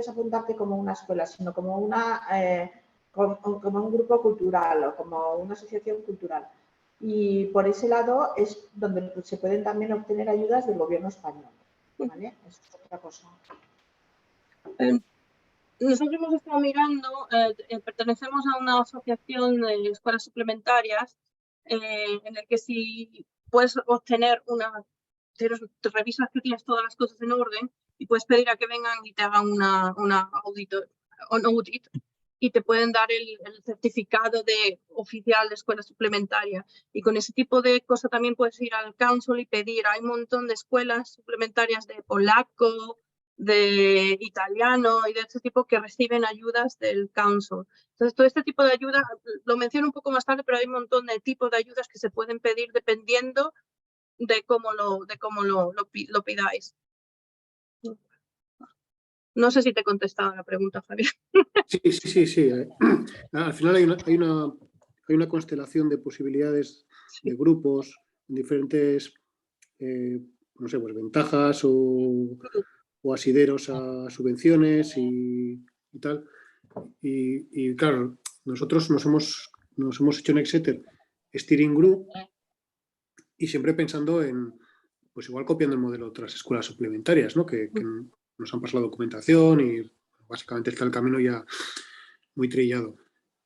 apuntarte como una escuela, sino como un grupo cultural o como una asociación cultural. Y por ese lado es donde se pueden también obtener ayudas del gobierno español, ¿vale? Eso es otra cosa. Nosotros hemos estado mirando, pertenecemos a una asociación de escuelas suplementarias en el que si puedes obtener te revisas que tienes todas las cosas en orden y puedes pedir a que vengan y te hagan un audit y te pueden dar el certificado oficial de escuela suplementaria. Y con ese tipo de cosas también puedes ir al council y pedir. Hay un montón de escuelas suplementarias de polaco, de italiano y de ese tipo que reciben ayudas del council. Entonces, todo este tipo de ayuda, lo menciono un poco más tarde, pero hay un montón de tipos de ayudas que se pueden pedir dependiendo de cómo lo pidáis. No sé si te he contestado la pregunta, Javier. Sí. Al final hay una constelación de posibilidades de grupos, diferentes no sé, pues ventajas o asideros a subvenciones y tal. Y claro, nosotros nos hemos hecho en Exeter Steering Group y siempre pensando en, pues igual copiando el modelo de otras escuelas suplementarias, ¿no? Que nos han pasado la documentación y básicamente está el camino ya muy trillado.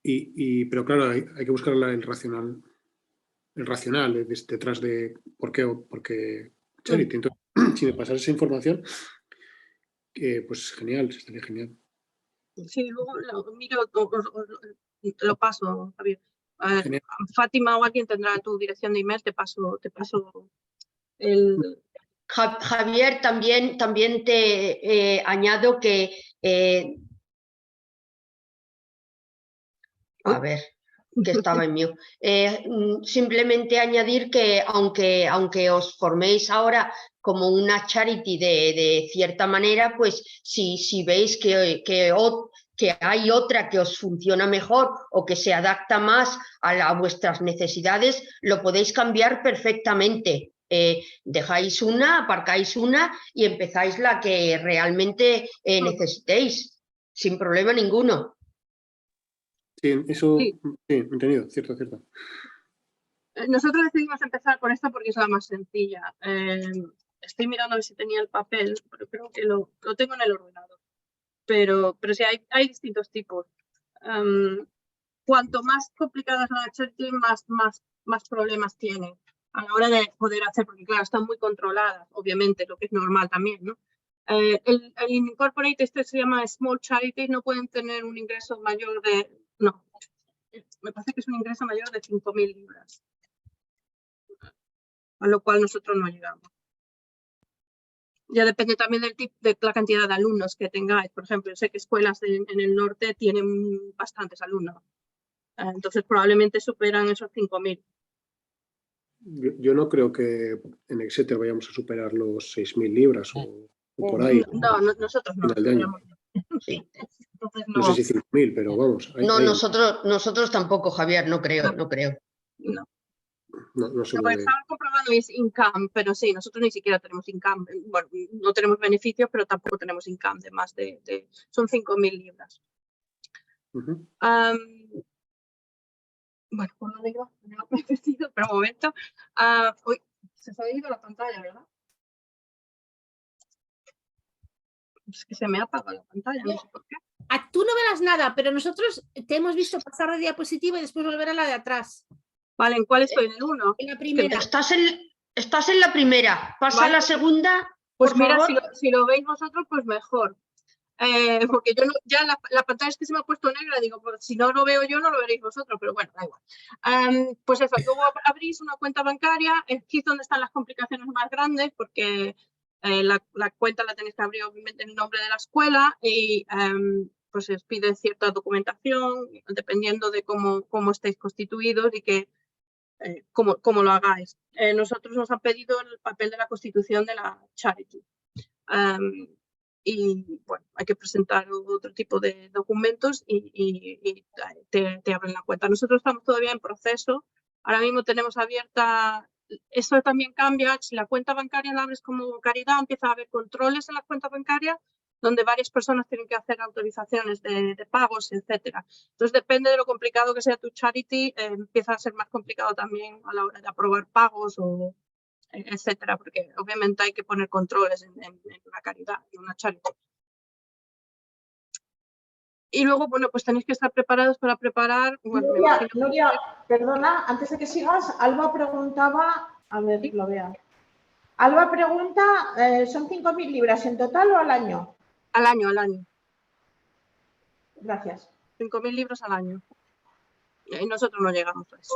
Pero claro, hay que buscar el racional detrás de por qué Charity. Entonces, si me pasas esa información, pues genial, estaría genial. Sí, luego lo paso, Javier. Fátima o alguien tendrá tu dirección de email, te paso el... Javier, también te añado que... a ver, que estaba en mío. Simplemente añadir que aunque os forméis ahora como una charity de cierta manera, pues si veis que hay otra que os funciona mejor o que se adapta más a vuestras necesidades, lo podéis cambiar perfectamente. Dejáis una, aparcáis una y empezáis la que realmente necesitéis, sin problema ninguno. Sí, eso sí, entendido, cierto. Nosotros decidimos empezar con esta porque es la más sencilla. Estoy mirando a ver si tenía el papel, pero creo que lo tengo en el ordenador. Pero sí, hay distintos tipos. Cuanto más complicada es la charity, más problemas tiene a la hora de poder hacer, porque claro, están muy controladas, obviamente, lo que es normal también, ¿no? El incorporate, este se llama small charities, no pueden tener un ingreso mayor de, no, me parece que es un ingreso mayor de 5.000 libras, a lo cual nosotros no llegamos. Ya depende también del tipo, de la cantidad de alumnos que tengáis. Por ejemplo, sé que escuelas en el norte tienen bastantes alumnos. Entonces probablemente superan esos 5.000. Yo no creo que en Exeter vayamos a superar los 6.000 libras o por ahí. No, nosotros no. Sí. Entonces, no sé si 5.000, pero vamos. Nosotros tampoco, Javier, no creo. No se puede. Estaba comprobando es income, pero sí, nosotros ni siquiera tenemos income. Bueno, no tenemos beneficios, pero tampoco tenemos income de más de son 5.000 libras. Bueno, ¿por dónde iba? Me he perdido, pero un momento. Uy, se ha ido la pantalla, ¿verdad? Es que se me ha apagado la pantalla, no sé por qué. Tú no verás nada, pero nosotros te hemos visto pasar de diapositiva y después volver a la de atrás. Vale, ¿en cuál estoy? ¿En el 1? En la primera. Estás en la primera. Pasa a la segunda. Pues por mira, favor. si lo veis vosotros, pues mejor. Porque yo ya la pantalla es que se me ha puesto negra, digo, pues si no lo veo yo, no lo veréis vosotros, pero bueno, da igual. Pues eso, luego abrís una cuenta bancaria, aquí es donde están las complicaciones más grandes, porque la cuenta la tenéis que abrir obviamente en el nombre de la escuela y pues os pide cierta documentación, dependiendo de cómo estéis constituidos y que cómo lo hagáis. Nosotros nos han pedido el papel de la constitución de la charity. y bueno, hay que presentar otro tipo de documentos y te abren la cuenta. Nosotros estamos todavía en proceso. Ahora mismo tenemos abierta, eso también cambia, si la cuenta bancaria la abres como caridad, empieza a haber controles en la cuenta bancaria donde varias personas tienen que hacer autorizaciones de pagos, etcétera. Entonces, depende de lo complicado que sea tu charity, empieza a ser más complicado también a la hora de aprobar pagos o etcétera, porque obviamente hay que poner controles en una caridad, en una charity. Y luego, bueno, pues tenéis que estar preparados para preparar. Bueno, me imagino que... Nuria, perdona, antes de que sigas, Alba preguntaba, a ver, ¿Sí? lo vea. Alba pregunta, ¿son 5.000 libras en total o al año? Al año, al año. Gracias. 5.000 libros al año. Y nosotros no llegamos a eso.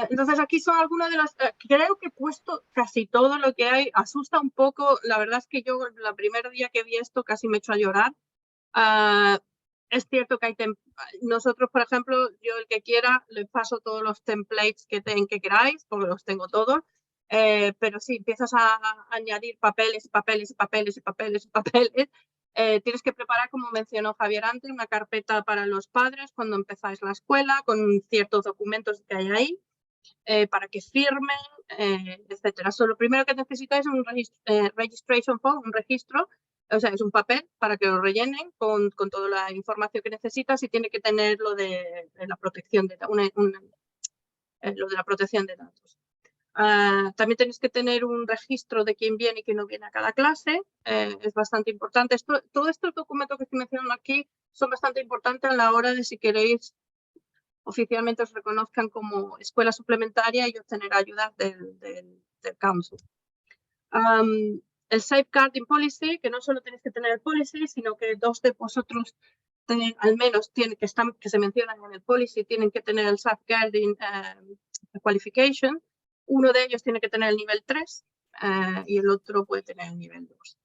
Entonces aquí son algunas de las... creo que he puesto casi todo lo que hay. Asusta un poco. La verdad es que yo el primer día que vi esto casi me echo a llorar. Es cierto que hay... Nosotros, por ejemplo, yo el que quiera, le paso todos los templates que queráis, porque los tengo todos. Pero sí, empiezas a añadir papeles, papeles, papeles, papeles, papeles. Tienes que preparar, como mencionó Javier antes, una carpeta para los padres cuando empezáis la escuela, con ciertos documentos que hay ahí, para que firmen, etcétera. Lo primero que necesitáis es un registration form, un registro, o sea, es un papel para que lo rellenen con toda la información que necesitas y tiene que tener lo de la protección de lo de la protección de datos. También tenéis que tener un registro de quién viene y quién no viene a cada clase. Es bastante importante. Todos estos documentos que estoy mencionando aquí son bastante importantes a la hora de si queréis oficialmente os reconozcan como escuela suplementaria y obtener ayuda del council. El safeguarding policy, que no solo tenéis que tener el policy, sino que dos de vosotros al menos que se mencionan en el policy tienen que tener el safeguarding qualification. Uno de ellos tiene que tener el nivel 3 y el otro puede tener el nivel 2.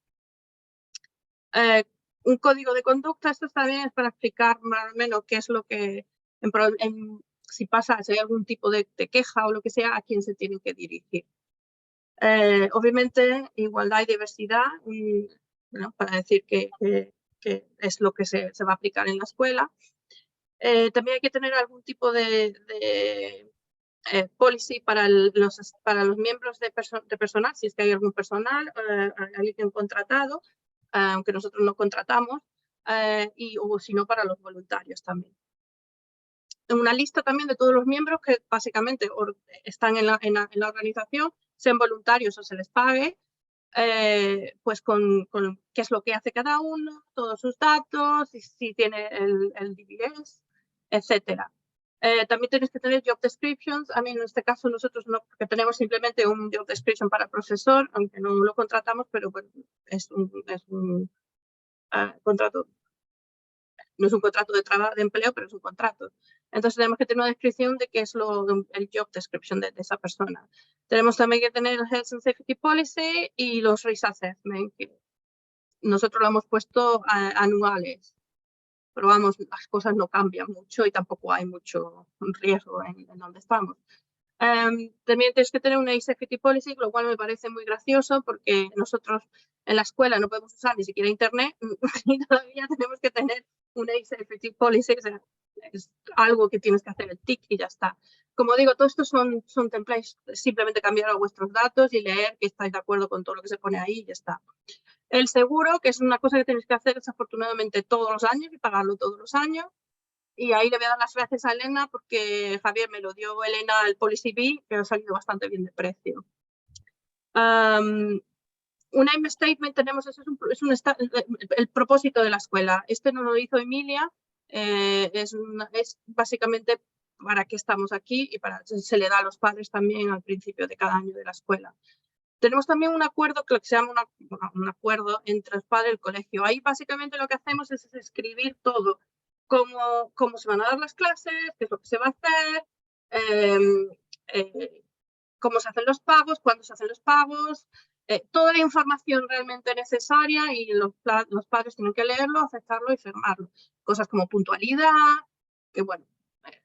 Un código de conducta, esto también es para explicar más o menos qué es lo que, si hay algún tipo de queja o lo que sea, a quién se tienen que dirigir. Obviamente, igualdad y diversidad, bueno, para decir que es lo que se va a aplicar en la escuela. También hay que tener algún tipo de policy para los miembros de personal, si es que hay algún personal, alguien contratado, aunque nosotros no contratamos, o si no para los voluntarios también. Una lista también de todos los miembros que básicamente están en la organización, sean voluntarios o se les pague, pues con qué es lo que hace cada uno, todos sus datos, si tiene el DBS, etcétera. También tienes que tener job descriptions. A mí en este caso nosotros no, porque tenemos simplemente un job description para el profesor, aunque no lo contratamos, pero bueno, es un contrato. No es un contrato de empleo, pero es un contrato. Entonces tenemos que tener una descripción de qué es el job description de esa persona. Tenemos también que tener el Health and Safety Policy y los Risk Assessment, que nosotros lo hemos puesto anuales. Pero vamos, las cosas no cambian mucho y tampoco hay mucho riesgo en donde estamos. También tienes que tener una safety policy, lo cual me parece muy gracioso porque nosotros en la escuela no podemos usar ni siquiera internet y todavía tenemos que tener una safety policy, o sea, es algo que tienes que hacer el tick y ya está. Como digo, todo esto son templates, simplemente cambiar a vuestros datos y leer que estáis de acuerdo con todo lo que se pone ahí y ya está. El seguro, que es una cosa que tenéis que hacer desafortunadamente todos los años y pagarlo todos los años. Y ahí le voy a dar las gracias a Elena porque Javier me lo dio Elena el Policy B, que ha salido bastante bien de precio. Un aim statement tenemos, eso es el propósito de la escuela. Este nos lo hizo Emilia, es básicamente para qué estamos aquí y se le da a los padres también al principio de cada año de la escuela. Tenemos también un acuerdo que se llama un acuerdo entre los padres y el colegio. Ahí básicamente lo que hacemos es escribir todo. Cómo se van a dar las clases, qué es lo que se va a hacer, cómo se hacen los pagos, cuándo se hacen los pagos, toda la información realmente necesaria y los padres tienen que leerlo, aceptarlo y firmarlo. Cosas como puntualidad, que bueno,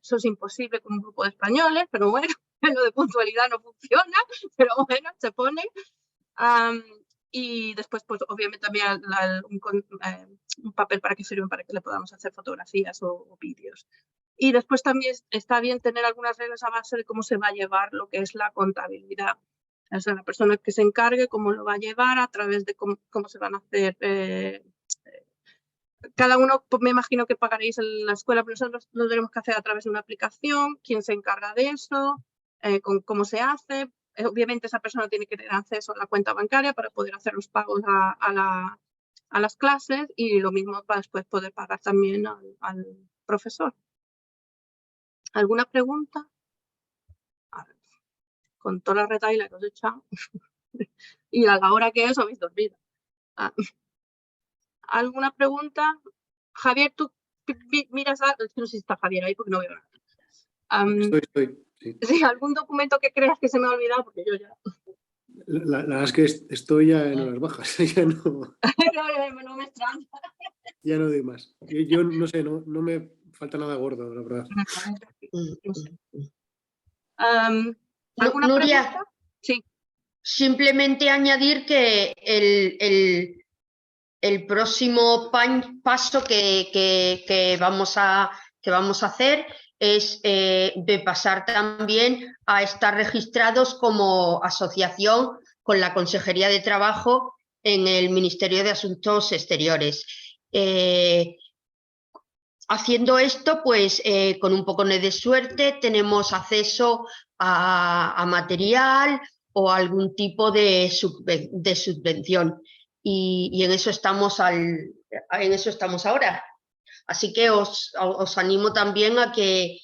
eso es imposible con un grupo de españoles, pero bueno, lo de puntualidad no funciona, pero bueno, se pone. y después pues obviamente también un papel para que sirven para que le podamos hacer fotografías o vídeos. Y después también está bien tener algunas reglas a base de cómo se va a llevar lo que es la contabilidad. O sea, la persona que se encargue, cómo lo va a llevar, a través de cómo se van a hacer. Cada uno, pues, me imagino que pagaréis en la escuela, pero nosotros lo tenemos que hacer a través de una aplicación. ¿Quién se encarga de eso? ¿Cómo se hace? Obviamente esa persona tiene que tener acceso a la cuenta bancaria para poder hacer los pagos a las clases y lo mismo para después poder pagar también al profesor. ¿Alguna pregunta? A ver, con toda la retaila que os he echado y a la hora que es habéis dormido. ¿Alguna pregunta? Javier, tú miras, no sé si está Javier ahí porque no veo nada. Estoy, sí. Sí, algún documento que creas que se me ha olvidado porque yo ya... La verdad es que estoy ya en horas bajas, ya no no me extraña. ya no doy más. Yo no sé, no me falta nada gordo, la verdad. ¿Alguna Nuria, pregunta? Sí. simplemente añadir que el próximo paso que vamos a hacer es de pasar también a estar registrados como asociación con la Consejería de Trabajo en el Ministerio de Asuntos Exteriores. Haciendo esto, pues con un poco de suerte tenemos acceso a material o algún tipo de subvención. Y en eso estamos ahora. Así que os animo también a que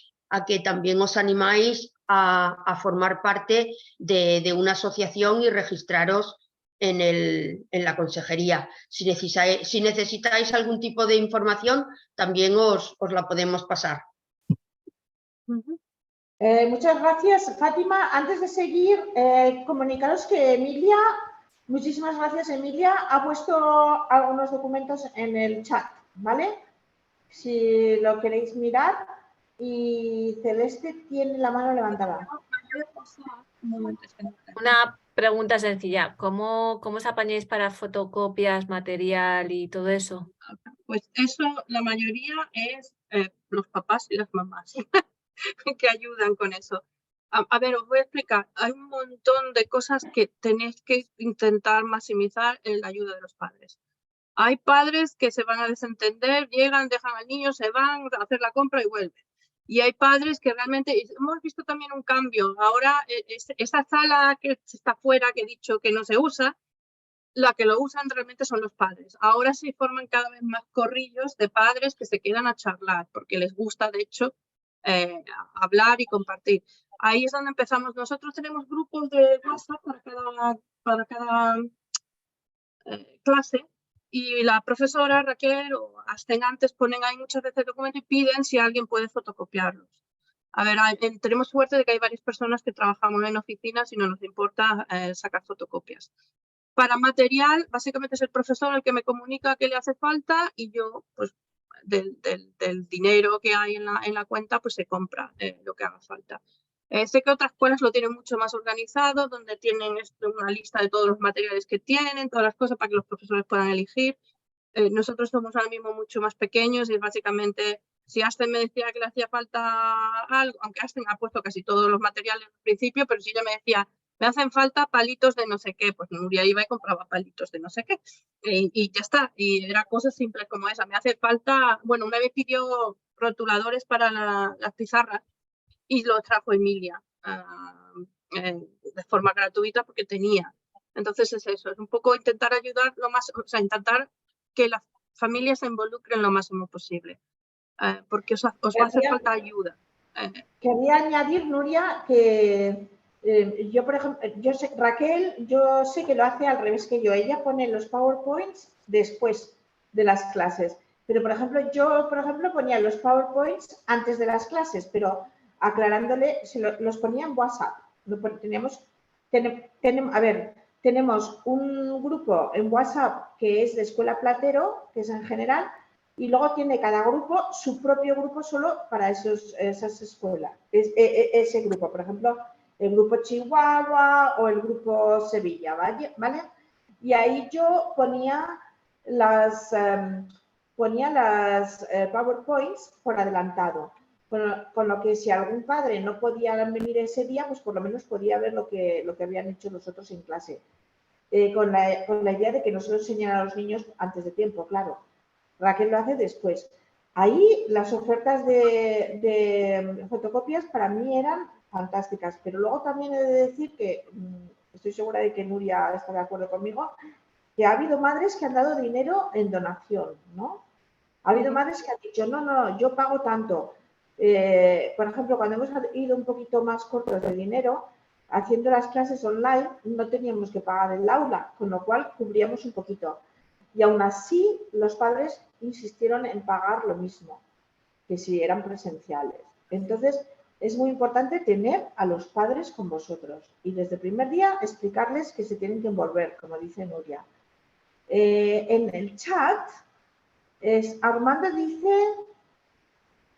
también os animáis a formar parte de una asociación y registraros en la consejería. Si necesitáis algún tipo de información, también os la podemos pasar. Muchas gracias, Fátima. Antes de seguir, comunicaros que Emilia, muchísimas gracias, Emilia, ha puesto algunos documentos en el chat, ¿vale? Si lo queréis mirar. Y Celeste tiene la mano levantada. Una pregunta sencilla. ¿Cómo os apañáis para fotocopias, material y todo eso? Pues eso, la mayoría es los papás y las mamás que ayudan con eso. A ver, os voy a explicar. Hay un montón de cosas que tenéis que intentar maximizar en la ayuda de los padres. Hay padres que se van a desentender, llegan, dejan al niño, se van a hacer la compra y vuelven. Y hay padres que realmente, hemos visto también un cambio. Ahora, esa sala que está afuera, que he dicho que no se usa, la que lo usan realmente son los padres. Ahora se forman cada vez más corrillos de padres que se quedan a charlar, porque les gusta, de hecho, hablar y compartir. Ahí es donde empezamos. Nosotros tenemos grupos de WhatsApp para cada clase. Y la profesora Raquel o Asten antes ponen ahí muchas veces el documento y piden si alguien puede fotocopiarlos. A ver, tenemos suerte de que hay varias personas que trabajamos en oficinas y no nos importa sacar fotocopias. Para material, básicamente es el profesor el que me comunica qué le hace falta y yo, pues, del dinero que hay en la cuenta, pues se compra lo que haga falta. Sé que otras escuelas lo tienen mucho más organizado, donde tienen una lista de todos los materiales que tienen, todas las cosas para que los profesores puedan elegir. Nosotros somos ahora mismo mucho más pequeños y básicamente, si Asten me decía que le hacía falta algo, aunque Asten ha puesto casi todos los materiales al principio, pero si ella me decía, me hacen falta palitos de no sé qué, pues Nuria iba y compraba palitos de no sé qué. Y ya está, y era cosas simples como esa. Me hace falta, bueno, una vez pidió rotuladores para las pizarras, y lo trajo Emilia de forma gratuita porque tenía. Entonces es eso, es un poco intentar ayudar lo más, o sea, intentar que las familias se involucren lo máximo posible, porque os va a hacer falta ayuda. Quería añadir, Nuria, que yo, por ejemplo, Raquel, yo sé que lo hace al revés que yo. Ella pone los PowerPoints después de las clases. Pero, por ejemplo, yo, ponía los PowerPoints antes de las clases, pero aclarándole, los ponía en WhatsApp. Tenemos un grupo en WhatsApp que es de Escuela Platero, que es en general, y luego tiene cada grupo su propio grupo solo para esas escuelas. Ese grupo, por ejemplo, el grupo Chihuahua o el grupo Sevilla, ¿vale? y ahí yo ponía las PowerPoints por adelantado, con lo que si algún padre no podía venir ese día, pues por lo menos podía ver lo que habían hecho los otros en clase. Con la idea de que no se lo enseñan a los niños antes de tiempo, claro. Raquel lo hace después. Ahí las ofertas de fotocopias para mí eran fantásticas, pero luego también he de decir que, estoy segura de que Nuria está de acuerdo conmigo, que ha habido madres que han dado dinero en donación, ¿no? Ha habido madres que han dicho, no, yo pago tanto. Por ejemplo, cuando hemos ido un poquito más cortos de dinero, haciendo las clases online, no teníamos que pagar el aula, con lo cual cubríamos un poquito. Y aún así, los padres insistieron en pagar lo mismo que si eran presenciales. Entonces, es muy importante tener a los padres con vosotros y desde el primer día explicarles que se tienen que envolver, como dice Nuria. En el chat, Armando dice,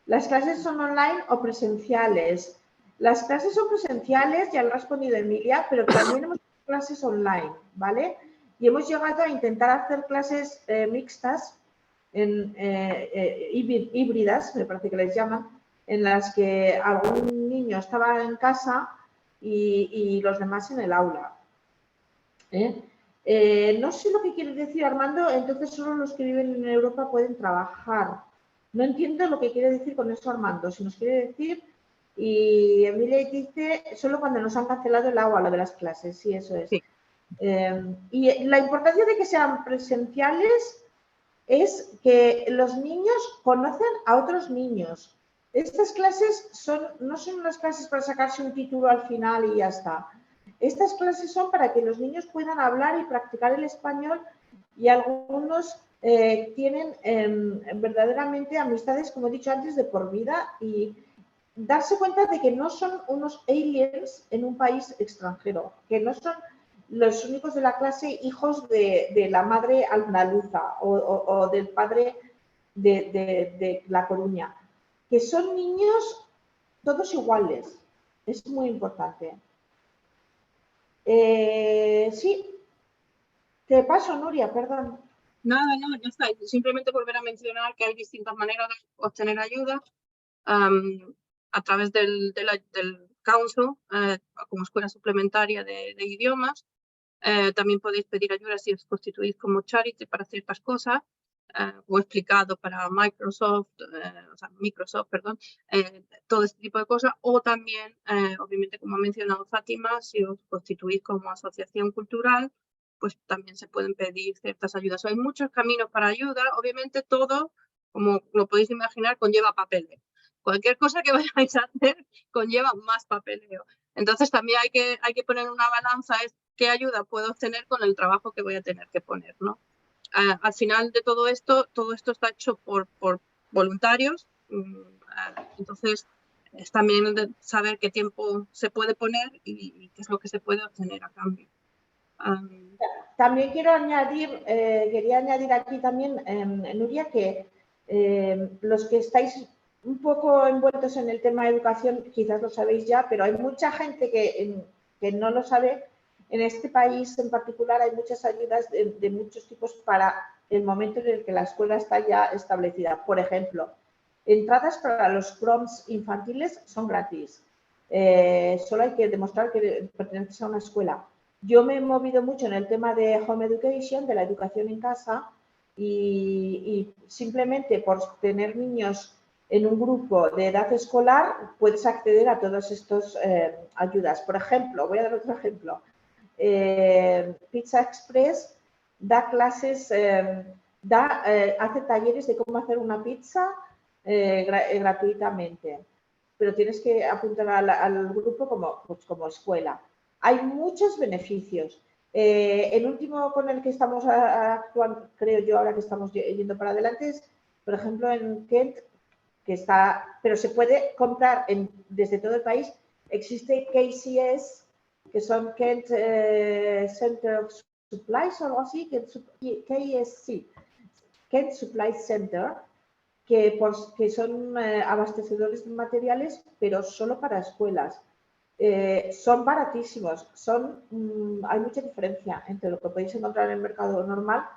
las clases son online o presenciales. Las clases son presenciales, ya lo ha respondido Emilia, pero también hemos hecho clases online, ¿vale? Y hemos llegado a intentar hacer clases mixtas, híbridas, me parece que les llaman, en las que algún niño estaba en casa y los demás en el aula. No sé lo que quiere decir Armando, entonces solo los que viven en Europa pueden trabajar. No entiendo lo que quiere decir con eso Armando, si nos quiere decir... Y Emilia dice, solo cuando nos han cancelado el agua, lo de las clases, sí, eso es. Sí. Y la importancia de que sean presenciales es que los niños conocen a otros niños. Estas clases no son unas clases para sacarse un título al final y ya está. Estas clases son para que los niños puedan hablar y practicar el español y algunos tienen verdaderamente amistades, como he dicho antes, de por vida y darse cuenta de que no son unos aliens en un país extranjero, que no son los únicos de la clase hijos de la madre andaluza o del padre de La Coruña, que son niños todos iguales. Es muy importante. Sí, te paso, Nuria, perdón. Nada, no, ya está. Simplemente volver a mencionar que hay distintas maneras de obtener ayuda. A través del Council, como escuela suplementaria de idiomas. También podéis pedir ayuda si os constituís como charity para ciertas cosas, o explicado para Microsoft, todo este tipo de cosas. O también, obviamente, como ha mencionado Fátima, si os constituís como asociación cultural, pues también se pueden pedir ciertas ayudas. Hay muchos caminos para ayuda. Obviamente todo, como lo podéis imaginar, conlleva papeleo. Cualquier cosa que vayáis a hacer conlleva más papeleo. Entonces también hay que poner una balanza, es qué ayuda puedo obtener con el trabajo que voy a tener que poner, ¿no? Al final de todo esto está hecho por voluntarios. Entonces es también de saber qué tiempo se puede poner y qué es lo que se puede obtener a cambio. También quería añadir aquí también, Nuria, que los que estáis un poco envueltos en el tema de educación, quizás lo sabéis ya, pero hay mucha gente que no lo sabe. En este país en particular hay muchas ayudas de muchos tipos para el momento en el que la escuela está ya establecida. Por ejemplo, entradas para los proms infantiles son gratis. Solo hay que demostrar que perteneces a una escuela. Yo me he movido mucho en el tema de home education, de la educación en casa, y simplemente por tener niños en un grupo de edad escolar puedes acceder a todas estas ayudas. Por ejemplo, voy a dar otro ejemplo. Pizza Express da clases, hace talleres de cómo hacer una pizza gratuitamente, pero tienes que apuntar al grupo como escuela. Hay muchos beneficios. El último con el que estamos actuando, creo yo, ahora que estamos yendo para adelante, es, por ejemplo, en Kent, que está, pero se puede comprar desde todo el país. Existe KCS, que son Kent Center of Supplies o algo así, KSC, Kent Supply Center, que son abastecedores de materiales, pero solo para escuelas. son baratísimos. Hay mucha diferencia entre lo que podéis encontrar en el mercado normal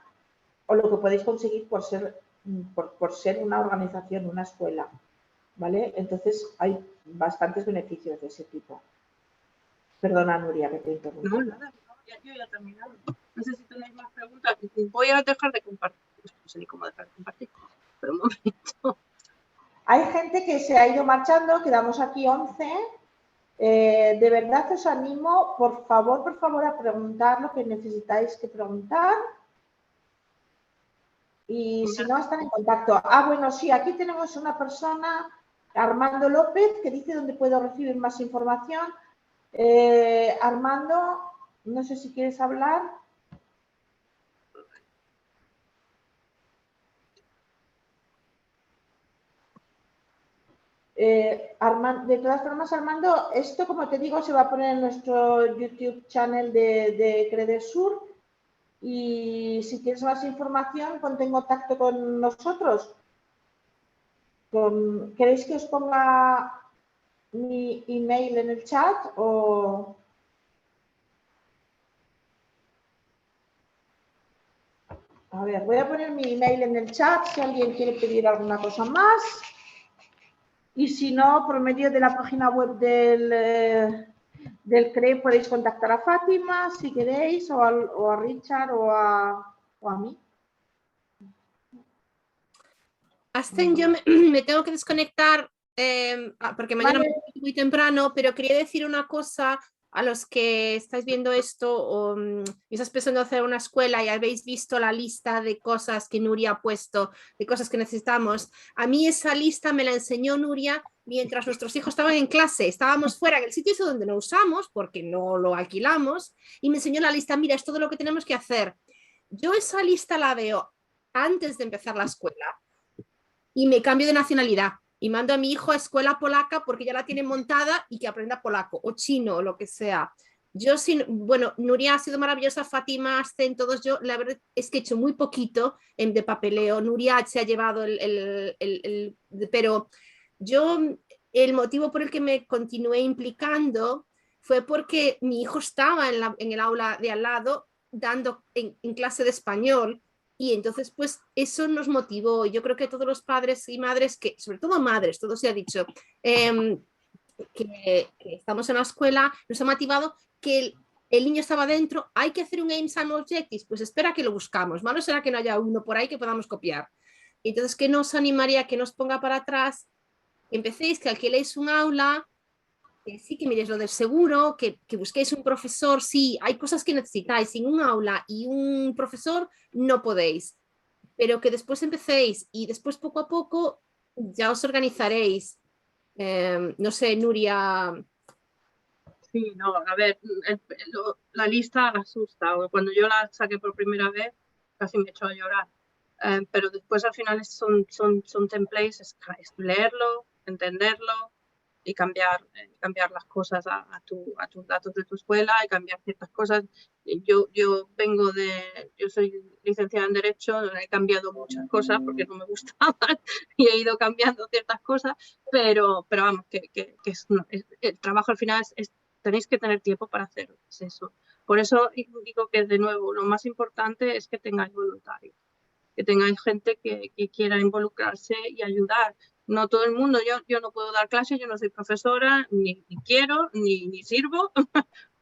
o lo que podéis conseguir por ser una organización, una escuela, ¿vale? Entonces hay bastantes beneficios de ese tipo. Perdona, Nuria, que te interrumpo. No, nada, no, yo ya he terminado. No sé si tenéis más preguntas. Voy a dejar de compartir. No sé ni cómo dejar de compartir, pero un momento. Hay gente que se ha ido marchando, quedamos aquí 11. De verdad os animo, por favor, a preguntar lo que necesitáis que preguntar. Y si no, están en contacto. Bueno, sí, aquí tenemos una persona, Armando López, que dice dónde puedo recibir más información. Armando, no sé si quieres hablar. De todas formas, Armando, esto, como te digo, se va a poner en nuestro YouTube channel de Credesur. Y si quieres más información, ponte en contacto con nosotros. ¿Queréis que os ponga mi email en el chat o...? A ver, voy a poner mi email en el chat si alguien quiere pedir alguna cosa más. Y si no, por medio de la página web del CRE podéis contactar a Fátima si queréis, o a Richard o a mí. Asten, yo me tengo que desconectar porque mañana Vale. me voy muy temprano, pero quería decir una cosa a los que estáis viendo esto o estáis pensando hacer una escuela y habéis visto la lista de cosas que Nuria ha puesto, de cosas que necesitamos. A mí esa lista me la enseñó Nuria mientras nuestros hijos estaban en clase, estábamos fuera en el sitio ese donde no usamos porque no lo alquilamos y me enseñó la lista, mira, es todo lo que tenemos que hacer. Yo esa lista la veo antes de empezar la escuela y me cambio de nacionalidad y mando a mi hijo a escuela polaca porque ya la tiene montada y que aprenda polaco o chino o lo que sea. Yo bueno, Nuria ha sido maravillosa, Fátima, Asten, todos yo, la verdad es que he hecho muy poquito de papeleo. Nuria se ha llevado pero yo el motivo por el que me continué implicando fue porque mi hijo estaba en el aula de al lado dando en clase de español. Y entonces, pues eso nos motivó. Yo creo que todos los padres y madres, sobre todo madres, todo se ha dicho, que estamos en la escuela, nos ha motivado que el niño estaba dentro, hay que hacer un Aims and Objectives, pues espera que lo buscamos. Malo será que no haya uno por ahí que podamos copiar. Entonces, ¿qué nos animaría? Que nos ponga para atrás, que empecéis, que alquiléis un aula, que sí, que miréis lo del seguro, que busquéis un profesor, sí, hay cosas que necesitáis, sin un aula y un profesor no podéis, pero que después empecéis y después poco a poco ya os organizaréis. No sé, Nuria. Sí, no, a ver, la lista asusta. Cuando yo la saqué por primera vez, casi me echó a llorar. Pero después al final son templates, es leerlo, entenderlo y cambiar las cosas a tus datos de tu escuela y cambiar ciertas cosas. Yo soy licenciada en Derecho, he cambiado muchas cosas porque no me gustaban y he ido cambiando ciertas cosas, pero vamos, el trabajo al final tenéis que tener tiempo para hacer eso. Por eso digo que, de nuevo, lo más importante es que tengáis voluntarios, que tengáis gente que quiera involucrarse y ayudar. No todo el mundo, yo no puedo dar clases, yo no soy profesora, ni quiero, ni sirvo,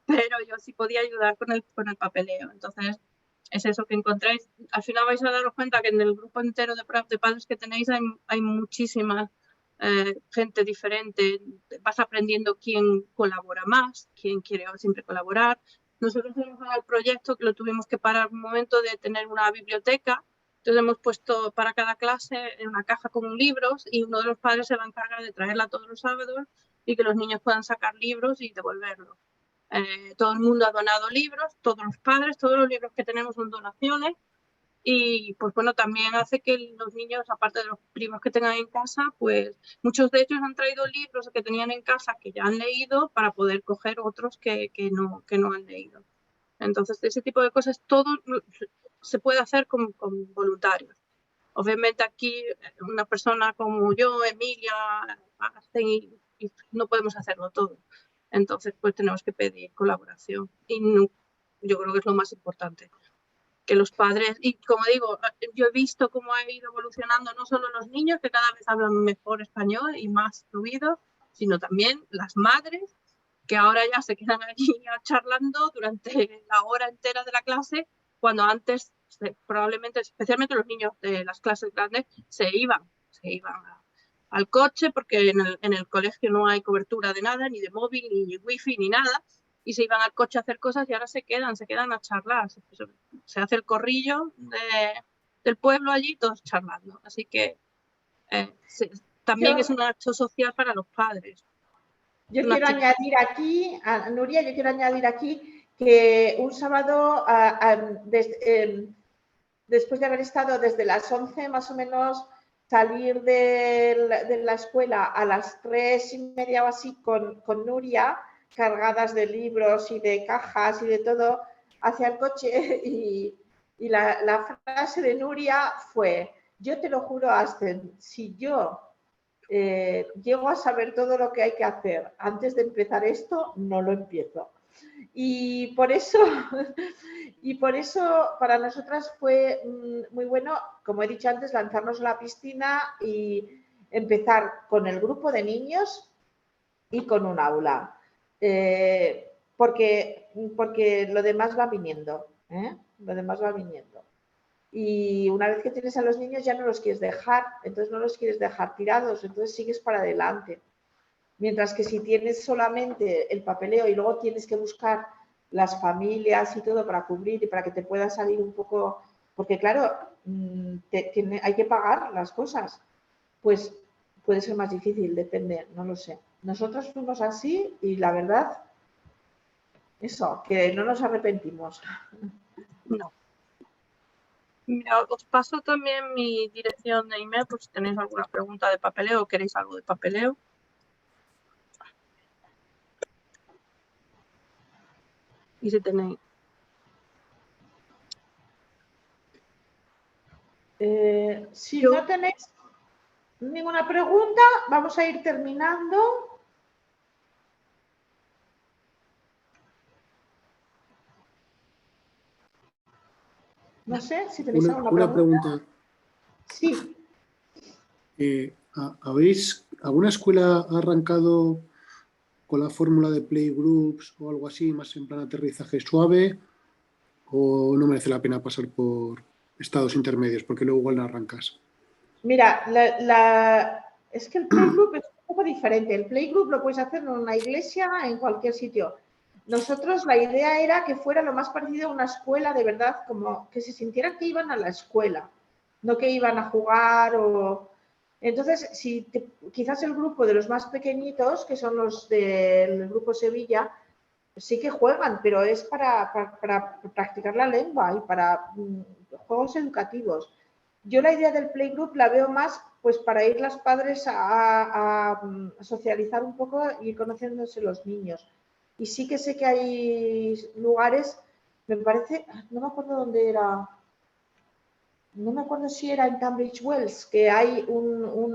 pero yo sí podía ayudar con el papeleo. Entonces, es eso que encontráis. Al final vais a daros cuenta que en el grupo entero de padres que tenéis hay muchísimas gente diferente. Vas aprendiendo quién colabora más, quién quiere siempre colaborar. Nosotros hemos dado el proyecto que lo tuvimos que parar un momento de tener una biblioteca. Entonces hemos puesto para cada clase en una caja con libros y uno de los padres se va a encargar de traerla todos los sábados y que los niños puedan sacar libros y devolverlos. Todo el mundo ha donado libros, todos los padres, todos los libros que tenemos son donaciones y pues bueno, también hace que los niños, aparte de los primos que tengan en casa, pues muchos de ellos han traído libros que tenían en casa que ya han leído para poder coger otros que no han leído. Entonces, ese tipo de cosas todo se puede hacer con voluntarios. Obviamente aquí una persona como yo, Emilia, y no podemos hacerlo todo. Entonces, pues tenemos que pedir colaboración. Y yo creo que es lo más importante. Que los padres, y como digo, yo he visto cómo ha ido evolucionando no solo los niños, que cada vez hablan mejor español y más fluido, sino también las madres, que ahora ya se quedan allí charlando durante la hora entera de la clase, cuando antes probablemente, especialmente los niños de las clases grandes, se iban al coche porque en el colegio no hay cobertura de nada, ni de móvil, ni wifi, ni nada, y se iban al coche a hacer cosas y ahora se quedan a charlar. Se hace el corrillo del pueblo allí, todos charlando. Así que también es un acto social para los padres. Yo quiero añadir aquí, Nuria, yo quiero añadir aquí que un sábado, después de haber estado desde las 11 más o menos, salir de la escuela a las 3:30 o así con Nuria, cargadas de libros y de cajas y de todo, hacia el coche y la frase de Nuria fue: yo te lo juro, Asten, si yo llego a saber todo lo que hay que hacer antes de empezar esto, no lo empiezo. Y por eso para nosotras fue muy bueno, como he dicho antes, lanzarnos a la piscina y empezar con el grupo de niños y con un aula. Porque lo demás va viniendo, lo demás va viniendo. Y una vez que tienes a los niños ya no los quieres dejar, entonces no los quieres dejar tirados, entonces sigues para adelante. Mientras que si tienes solamente el papeleo y luego tienes que buscar las familias y todo para cubrir y para que te pueda salir un poco, porque claro, hay que pagar las cosas, pues puede ser más difícil, depende, no lo sé. Nosotros fuimos así y la verdad, eso, que no nos arrepentimos. No. Mira, os paso también mi dirección de email por si tenéis alguna pregunta de papeleo o queréis algo de papeleo. Y si tenéis... Si no tenéis ninguna pregunta, vamos a ir terminando. No sé si tenéis alguna pregunta. Sí. ¿Alguna escuela ha arrancado con la fórmula de playgroups o algo así, más en plan aterrizaje suave? ¿O no merece la pena pasar por estados intermedios? Porque luego igual no arrancas. Mira, es que el playgroup es un poco diferente. El playgroup lo puedes hacer en una iglesia, en cualquier sitio. Nosotros la idea era que fuera lo más parecido a una escuela de verdad, como que se sintieran que iban a la escuela, no que iban a jugar o... Entonces, quizás el grupo de los más pequeñitos, que son los del grupo Sevilla, sí que juegan, pero es para practicar la lengua y para juegos educativos. Yo la idea del playgroup la veo más pues para ir los padres a socializar un poco y ir conociéndose los niños. Y sí que sé que hay lugares, me parece, no me acuerdo dónde era, no me acuerdo si era en Tunbridge Wells, que hay un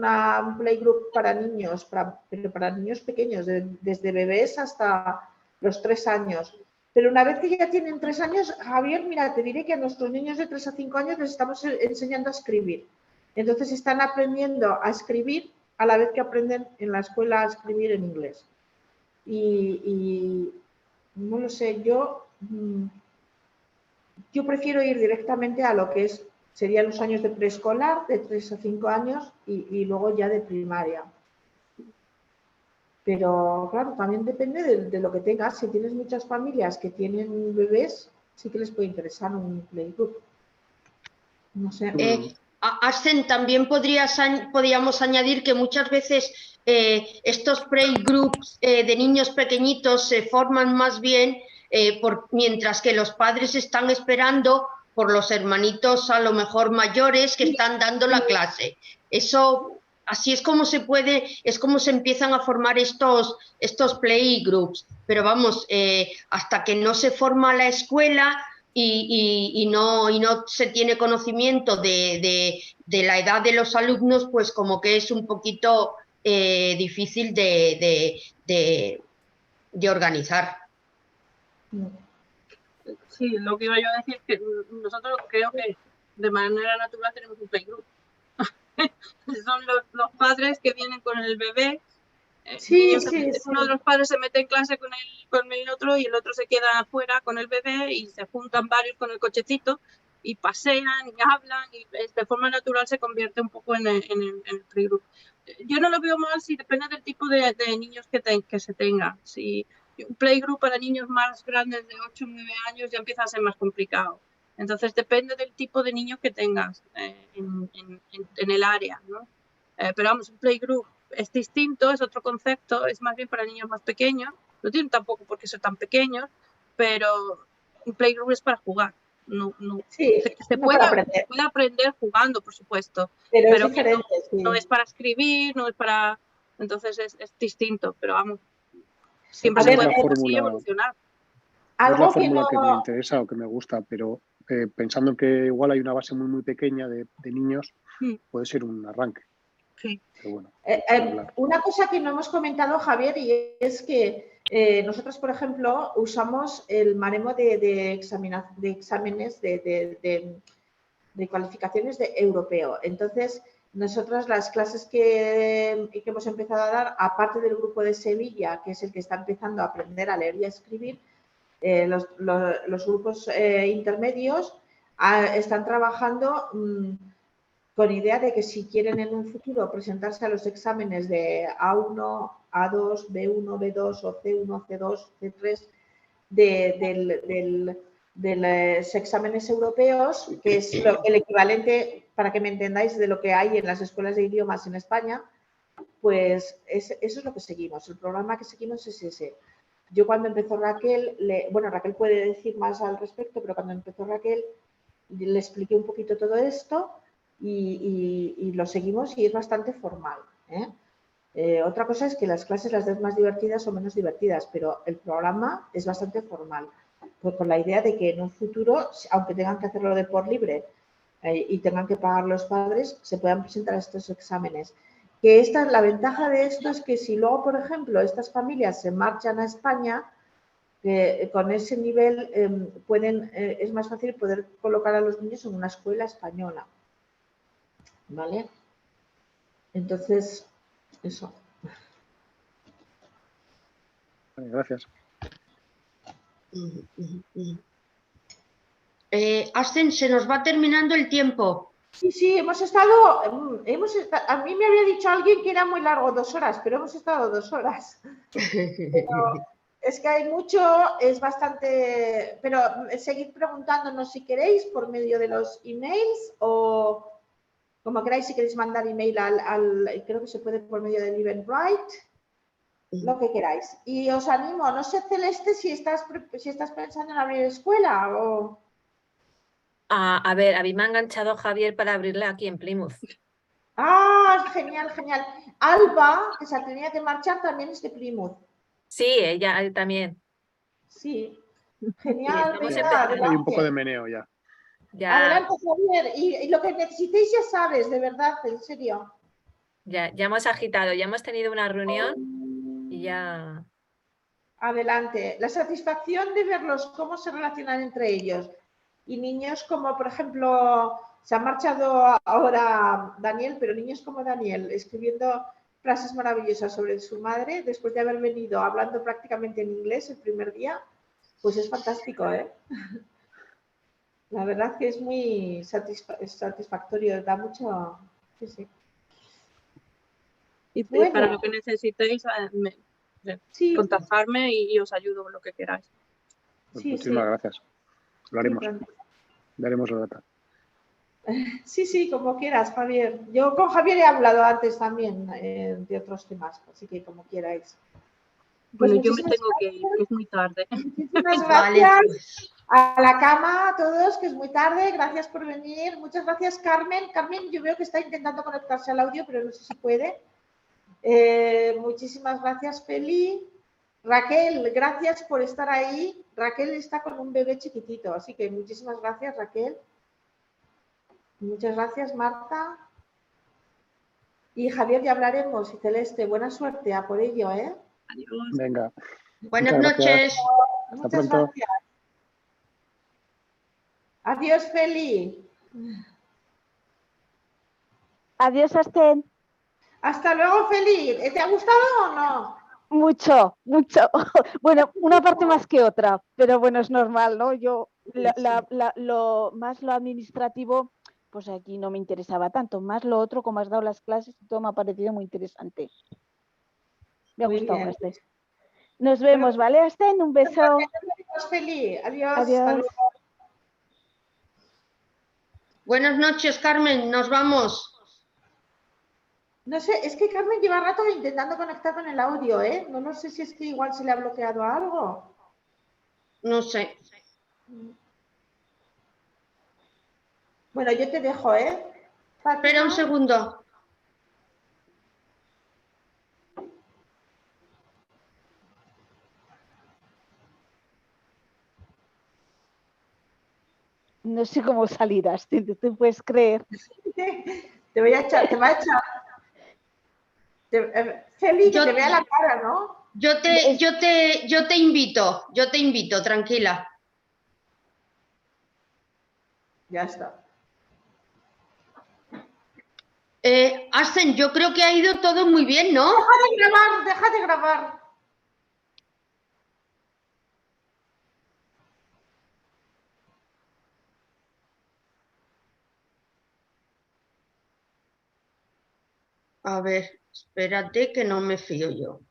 playgroup para niños, pero para niños pequeños, desde bebés hasta los 3 años. Pero una vez que ya tienen 3 años, Javier, mira, te diré que a nuestros niños de 3 a 5 años les estamos enseñando a escribir. Entonces están aprendiendo a escribir a la vez que aprenden en la escuela a escribir en inglés. Y no lo sé, yo prefiero ir directamente a lo que serían los años de preescolar, de 3 a 5 años y luego ya de primaria. Pero claro, también depende de lo que tengas. Si tienes muchas familias que tienen bebés, sí que les puede interesar un playgroup. No sé. Asten, también podríamos añadir que muchas veces estos playgroups de niños pequeñitos se forman más bien mientras que los padres están esperando por los hermanitos a lo mejor mayores que están dando la clase. Eso, así es como se empiezan a formar estos playgroups. Pero vamos, hasta que no se forma la escuela y no se tiene conocimiento de la edad de los alumnos, pues como que es un poquito difícil de de organizar. Sí, lo que iba yo a decir es que nosotros creo que de manera natural tenemos un playgroup. Son los padres que vienen con el bebé. Sí, Uno de los padres se mete en clase con el otro y el otro se queda afuera con el bebé y se juntan varios con el cochecito y pasean y hablan y de forma natural se convierte un poco en el playgroup. Yo no lo veo mal si depende del tipo de niños que se tenga. Si un playgroup para niños más grandes de 8 o 9 años ya empieza a ser más complicado. Entonces depende del tipo de niños que tengas en el área, ¿no? Pero vamos, un playgroup es distinto, es otro concepto, es más bien para niños más pequeños. No tienen tampoco por qué ser tan pequeños, pero un playgroup es para jugar. Sí, se puede aprender jugando, por supuesto, pero es que diferente. no es para escribir, no es para... Entonces es distinto, pero vamos, siempre se puede evolucionar. No es la fórmula que me interesa o que me gusta, pero pensando en que igual hay una base muy, muy pequeña de niños, puede ser un arranque. Sí. Pero bueno, una cosa que no hemos comentado, Javier, y es que nosotros, por ejemplo, usamos el baremo de exámenes de cualificaciones de europeo. Entonces, nosotros las clases que hemos empezado a dar, aparte del grupo de Sevilla, que es el que está empezando a aprender a leer y a escribir, los grupos intermedios están trabajando con idea de que si quieren en un futuro presentarse a los exámenes de A1, A2, B1, B2 o C1, C2, C3 de los exámenes europeos, que es el equivalente, para que me entendáis, de lo que hay en las escuelas de idiomas en España, pues eso es lo que seguimos. El programa que seguimos es ese. Yo cuando empezó Raquel, Raquel puede decir más al respecto, pero cuando empezó Raquel le expliqué un poquito todo esto y lo seguimos y es bastante formal. Otra cosa es que las clases las des más divertidas o menos divertidas, pero el programa es bastante formal, pues con la idea de que en un futuro, aunque tengan que hacerlo de por libre y tengan que pagar los padres, se puedan presentar a estos exámenes. Que la ventaja de esto es que si luego, por ejemplo, estas familias se marchan a España, con ese nivel es más fácil poder colocar a los niños en una escuela española. ¿Vale? Entonces, eso. Vale, gracias. Asen, se nos va terminando el tiempo. Sí, hemos estado, a mí me había dicho alguien que era muy largo, 2 horas, pero hemos estado 2 horas. Pero es que hay mucho, es bastante, pero seguid preguntándonos si queréis por medio de los emails o como queráis, si queréis mandar email creo que se puede por medio del Eventbrite, lo que queráis. Y os animo, no sé, Celeste, si estás pensando en abrir escuela o... A ver, a mí me ha enganchado Javier para abrirla aquí en Plymouth. Ah, genial, genial. Alba, que se tenía que marchar, también es de Plymouth. Sí, ella también. Sí, genial. Sí, hay un poco de meneo ya. Adelante, Javier. Y lo que necesitéis ya sabes, de verdad, en serio. Ya hemos agitado, ya hemos tenido una reunión y ya... Adelante. La satisfacción de verlos cómo se relacionan entre ellos. Y niños como, por ejemplo, se ha marchado ahora Daniel, pero niños como Daniel, escribiendo frases maravillosas sobre su madre, después de haber venido hablando prácticamente en inglés el primer día, pues es fantástico, ¿eh? La verdad que es muy satisfactorio, da mucho... Sí, sí. Y bueno, para lo que necesitéis, contactarme y os ayudo con lo que queráis. Pues muchísimas gracias. Lo haremos. Daremos la data. Sí, como quieras, Javier. Yo con Javier he hablado antes también de otros temas, así que como quierais. Bueno, yo me tengo que ir, que es muy tarde. Muchísimas gracias a la cama, a todos, que es muy tarde. Gracias por venir. Muchas gracias, Carmen. Carmen, yo veo que está intentando conectarse al audio, pero no sé si puede. Muchísimas gracias, Feli. Raquel, gracias por estar ahí. Raquel está con un bebé chiquitito, así que muchísimas gracias, Raquel. Muchas gracias, Marta. Y Javier, ya hablaremos. Y Celeste, buena suerte a por ello, ¿eh? Adiós. Venga. Buenas Muchas gracias. noches. Hasta Muchas pronto. gracias. Adiós, Feli. Adiós, Asten. Hasta luego, Feli. ¿Te ha gustado o no? Mucho, mucho. Bueno, una parte más que otra, pero bueno, es normal, ¿no? Yo, más lo administrativo, pues aquí no me interesaba tanto. Más lo otro, como has dado las clases, todo me ha parecido muy interesante. Me ha Muy gustado, bien. Asten. Nos vemos, ¿vale, Asten? Un beso. Adiós, Feli. Adiós. Hasta Adiós. luego. Buenas noches, Carmen. Nos vamos. No sé, es que Carmen lleva rato intentando conectar con el audio, ¿eh? No sé si es que igual se le ha bloqueado algo. No sé. Bueno, yo te dejo, ¿eh? Espera un segundo. No sé cómo salir, Asten, ¿te puedes creer? Te voy a echar, te va a echar. Feli, que Yo- te vea la cara, ¿no? Yo te invito, tranquila. Ya está. Asten, yo creo que ha ido todo muy bien, ¿no? Deja de grabar. A ver, espérate que no me fío yo.